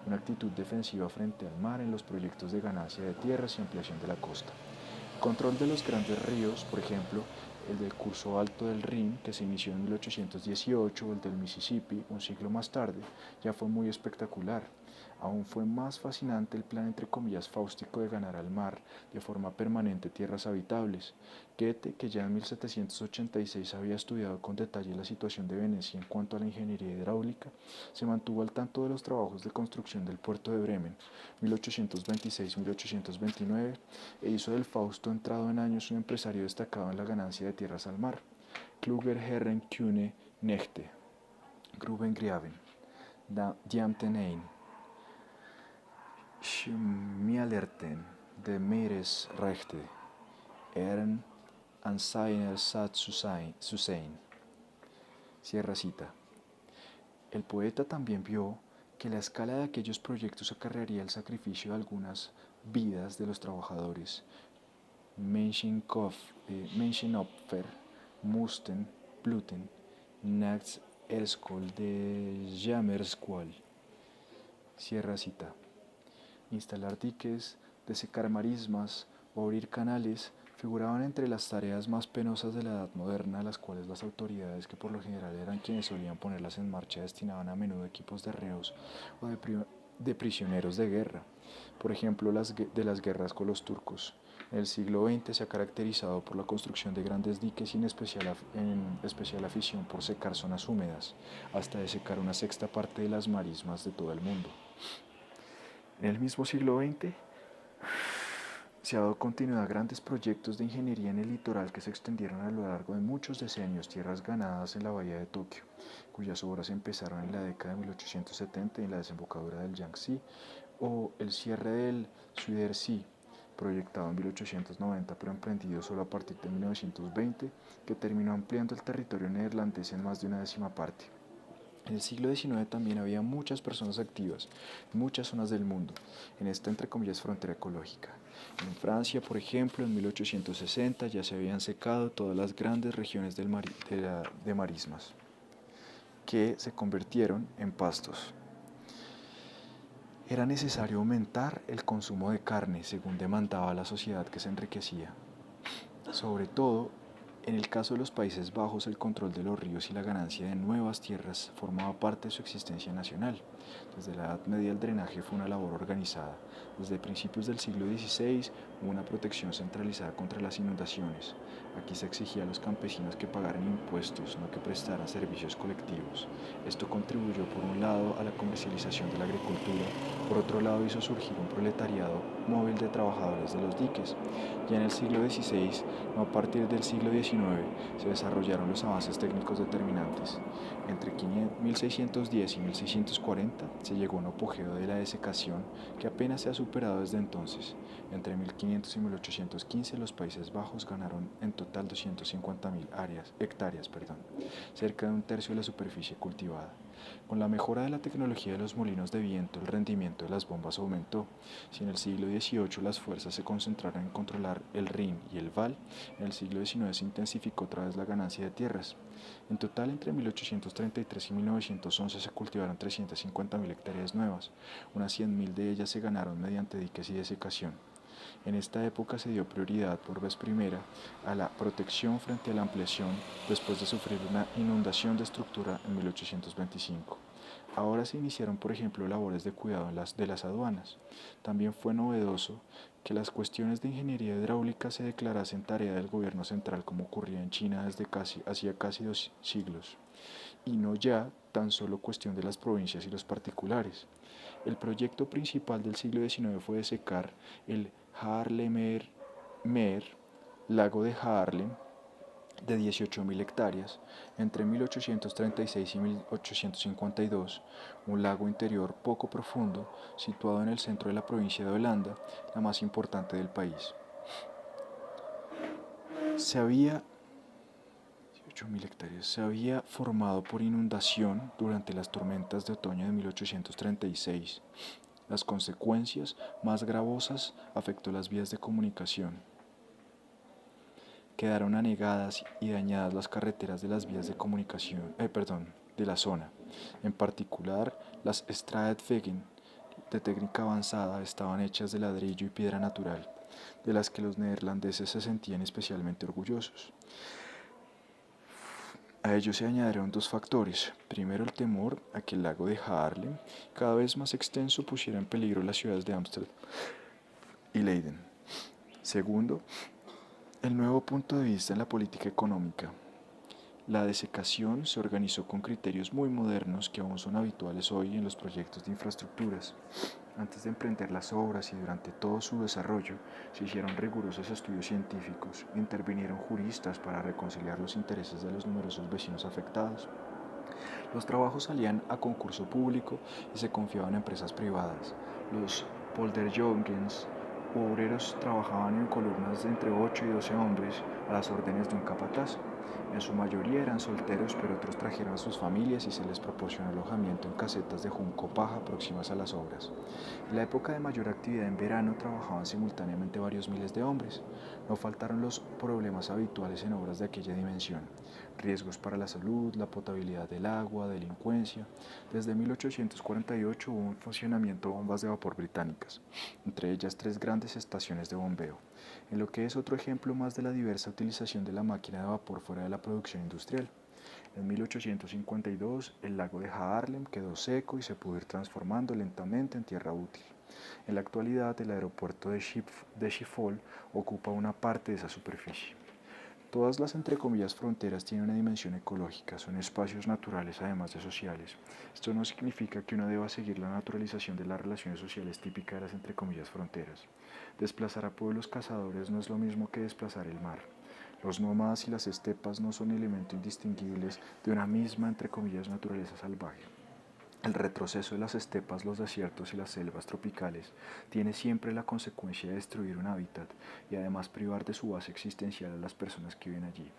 una actitud defensiva frente al mar en los proyectos de ganancia de tierras y ampliación de la costa. Control de los grandes ríos, por ejemplo, el del curso alto del Rin, que se inició en 1818, o el del Mississippi, un siglo más tarde, ya fue muy espectacular. Aún fue más fascinante el plan entre comillas fáustico de ganar al mar de forma permanente tierras habitables. Goethe, que ya en 1786 había estudiado con detalle la situación de Venecia en cuanto a la ingeniería hidráulica, se mantuvo al tanto de los trabajos de construcción del puerto de Bremen, 1826-1829, e hizo del Fausto entrado en años un empresario destacado en la ganancia de tierras al mar. Kluger, Herren, Kühne, Nechte, Grubengraben, Diamtenein, Schmielerten, de Meeresrechte, Ehren, Anseiner Sat Susein. Cierra cita. El poeta también vio que la escala de aquellos proyectos acarrearía el sacrificio de algunas vidas de los trabajadores. Menschenopfer, Musten, Bluten, Nachts Erskol de Jammersqual. Cierra cita. Instalar diques, desecar marismas o abrir canales figuraban entre las tareas más penosas de la Edad Moderna, las cuales las autoridades, que por lo general eran quienes solían ponerlas en marcha, destinaban a menudo equipos de reos o de prisioneros de guerra, por ejemplo de las guerras con los turcos. En el siglo XX se ha caracterizado por la construcción de grandes diques y en especial afición por secar zonas húmedas, hasta desecar una sexta parte de las marismas de todo el mundo. En el mismo siglo XX se ha dado continuidad a grandes proyectos de ingeniería en el litoral que se extendieron a lo largo de muchos decenios, tierras ganadas en la bahía de Tokio, cuyas obras empezaron en la década de 1870 en la desembocadura del Yangtze, o el cierre del Zuiderzee, proyectado en 1890 pero emprendido solo a partir de 1920, que terminó ampliando el territorio neerlandés en más de una décima parte. En el siglo XIX también había muchas personas activas en muchas zonas del mundo, en esta entre comillas frontera ecológica. En Francia, por ejemplo, en 1860 ya se habían secado todas las grandes regiones de marismas, que se convirtieron en pastos. Era necesario aumentar el consumo de carne según demandaba la sociedad que se enriquecía. Sobre todo, en el caso de los Países Bajos, el control de los ríos y la ganancia de nuevas tierras formaba parte de su existencia nacional. Desde la Edad Media el drenaje fue una labor organizada. Desde principios del siglo XVI hubo una protección centralizada contra las inundaciones. Aquí se exigía a los campesinos que pagaran impuestos, no que prestaran servicios colectivos. Esto contribuyó por un lado a la comercialización de la agricultura, por otro lado hizo surgir un proletariado móvil de trabajadores de los diques. Ya en el siglo XVI, no a partir del siglo XIX, se desarrollaron los avances técnicos determinantes. Entre 1610 y 1640 se llegó a un apogeo de la desecación que apenas se ha superado desde entonces. Entre 1500 y 1815 los Países Bajos ganaron en total 250.000 hectáreas, cerca de un tercio de la superficie cultivada. Con la mejora de la tecnología de los molinos de viento, el rendimiento de las bombas aumentó. Si en el siglo XVIII las fuerzas se concentraron en controlar el Rin y el Vaal, en el siglo XIX se intensificó otra vez la ganancia de tierras. En total, entre 1833 y 1911 se cultivaron 350.000 hectáreas nuevas. Unas 100.000 de ellas se ganaron mediante diques y desecación. En esta época se dio prioridad por vez primera a la protección frente a la ampliación después de sufrir una inundación de estructura en 1825. Ahora se iniciaron, por ejemplo, labores de cuidado de las aduanas. También fue novedoso que las cuestiones de ingeniería hidráulica se declarasen tarea del gobierno central como ocurría en China desde hacía casi 2 siglos, y no ya tan solo cuestión de las provincias y los particulares. El proyecto principal del siglo XIX fue desecar el Haarlemmer lago de Haarlem, de 18.000 hectáreas, entre 1836 y 1852, un lago interior poco profundo situado en el centro de la provincia de Holanda, la más importante del país. Se había formado por inundación durante las tormentas de otoño de 1836. Las consecuencias más gravosas afectó las vías de comunicación. Quedaron anegadas y dañadas las carreteras de las vías de comunicación, de la zona. En particular, las Straatwegen de técnica avanzada estaban hechas de ladrillo y piedra natural, de las que los neerlandeses se sentían especialmente orgullosos. A ello se añadieron dos factores. Primero, el temor a que el lago de Haarlem, cada vez más extenso, pusiera en peligro las ciudades de Ámsterdam y Leiden. Segundo, el nuevo punto de vista en la política económica. La desecación se organizó con criterios muy modernos que aún son habituales hoy en los proyectos de infraestructuras. Antes de emprender las obras y durante todo su desarrollo, se hicieron rigurosos estudios científicos, intervinieron juristas para reconciliar los intereses de los numerosos vecinos afectados. Los trabajos salían a concurso público y se confiaban a empresas privadas. Los polderjongens u obreros trabajaban en columnas de entre 8 y 12 hombres a las órdenes de un capataz. En su mayoría eran solteros, pero otros trajeron a sus familias y se les proporcionó alojamiento en casetas de junco paja próximas a las obras. En la época de mayor actividad en verano trabajaban simultáneamente varios miles de hombres. No faltaron los problemas habituales en obras de aquella dimensión: riesgos para la salud, la potabilidad del agua, delincuencia. Desde 1848 hubo un funcionamiento de bombas de vapor británicas, entre ellas 3 grandes estaciones de bombeo, en lo que es otro ejemplo más de la diversa utilización de la máquina de vapor fuera de la producción industrial. En 1852, el lago de Haarlem quedó seco y se pudo ir transformando lentamente en tierra útil. En la actualidad, el aeropuerto de Schiphol ocupa una parte de esa superficie. Todas las entre comillas fronteras tienen una dimensión ecológica, son espacios naturales además de sociales. Esto no significa que uno deba seguir la naturalización de las relaciones sociales típica de las entre comillas fronteras. Desplazar a pueblos cazadores no es lo mismo que desplazar el mar. Los nómadas y las estepas no son elementos indistinguibles de una misma entre comillas naturaleza salvaje. El retroceso de las estepas, los desiertos y las selvas tropicales tiene siempre la consecuencia de destruir un hábitat y además privar de su base existencial a las personas que viven allí.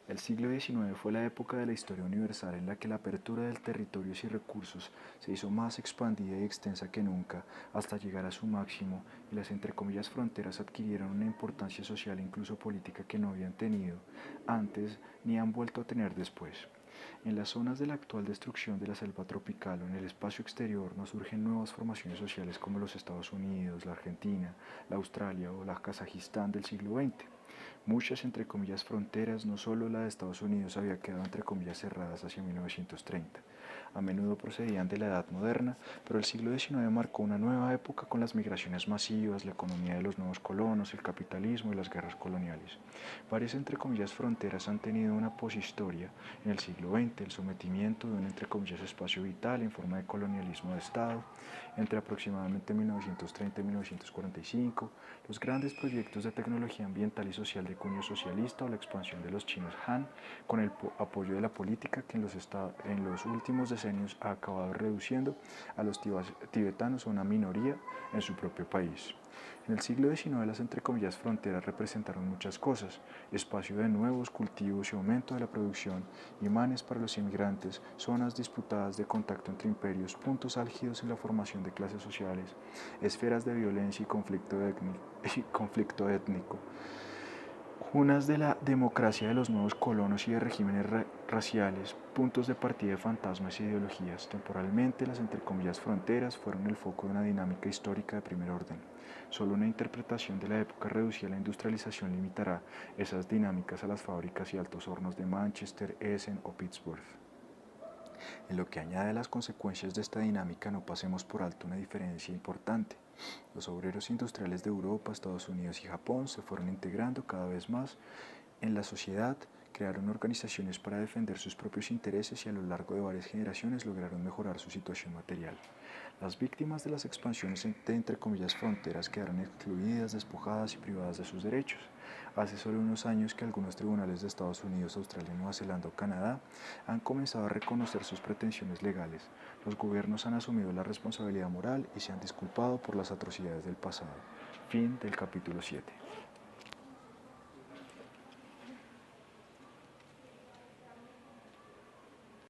El siglo XIX fue la época de la historia universal en la que la apertura de territorios y recursos se hizo más expandida y extensa que nunca, hasta llegar a su máximo, y las entre comillas fronteras adquirieron una importancia social e incluso política que no habían tenido antes ni han vuelto a tener después. En las zonas de la actual destrucción de la selva tropical o en el espacio exterior no surgen nuevas formaciones sociales como los Estados Unidos, la Argentina, la Australia o la Kazajistán del siglo XX. Muchas, entre comillas, fronteras, no solo la de Estados Unidos, había quedado, entre comillas, cerradas hacia 1930. A menudo procedían de la Edad Moderna, pero el siglo XIX marcó una nueva época con las migraciones masivas, la economía de los nuevos colonos, el capitalismo y las guerras coloniales. Varias, entre comillas, fronteras han tenido una poshistoria en el siglo XX, el sometimiento de un, entre comillas, espacio vital en forma de colonialismo de Estado, entre aproximadamente 1930 y 1945, los grandes proyectos de tecnología ambiental y social de cuño socialista o la expansión de los chinos Han, con el apoyo de la política que en los últimos decenios ha acabado reduciendo a los tibetanos a una minoría en su propio país. En el siglo XIX las entre comillas fronteras representaron muchas cosas: espacio de nuevos cultivos y aumento de la producción, imanes para los inmigrantes, zonas disputadas de contacto entre imperios, puntos álgidos en la formación de clases sociales, esferas de violencia y conflicto étnico, cunas de la democracia de los nuevos colonos y de regímenes raciales, puntos de partida de fantasmas e ideologías. Temporalmente, las entre comillas fronteras fueron el foco de una dinámica histórica de primer orden. Solo una interpretación de la época reducida a la industrialización limitará esas dinámicas a las fábricas y altos hornos de Manchester, Essen o Pittsburgh. En lo que añade a las consecuencias de esta dinámica, no pasemos por alto una diferencia importante. Los obreros industriales de Europa, Estados Unidos y Japón se fueron integrando cada vez más en la sociedad, crearon organizaciones para defender sus propios intereses y a lo largo de varias generaciones lograron mejorar su situación material. Las víctimas de las expansiones de entre comillas fronteras quedaron excluidas, despojadas y privadas de sus derechos. Hace solo unos años que algunos tribunales de Estados Unidos, Australia, Nueva Zelanda o Canadá han comenzado a reconocer sus pretensiones legales. Los gobiernos han asumido la responsabilidad moral y se han disculpado por las atrocidades del pasado. Fin del capítulo 7.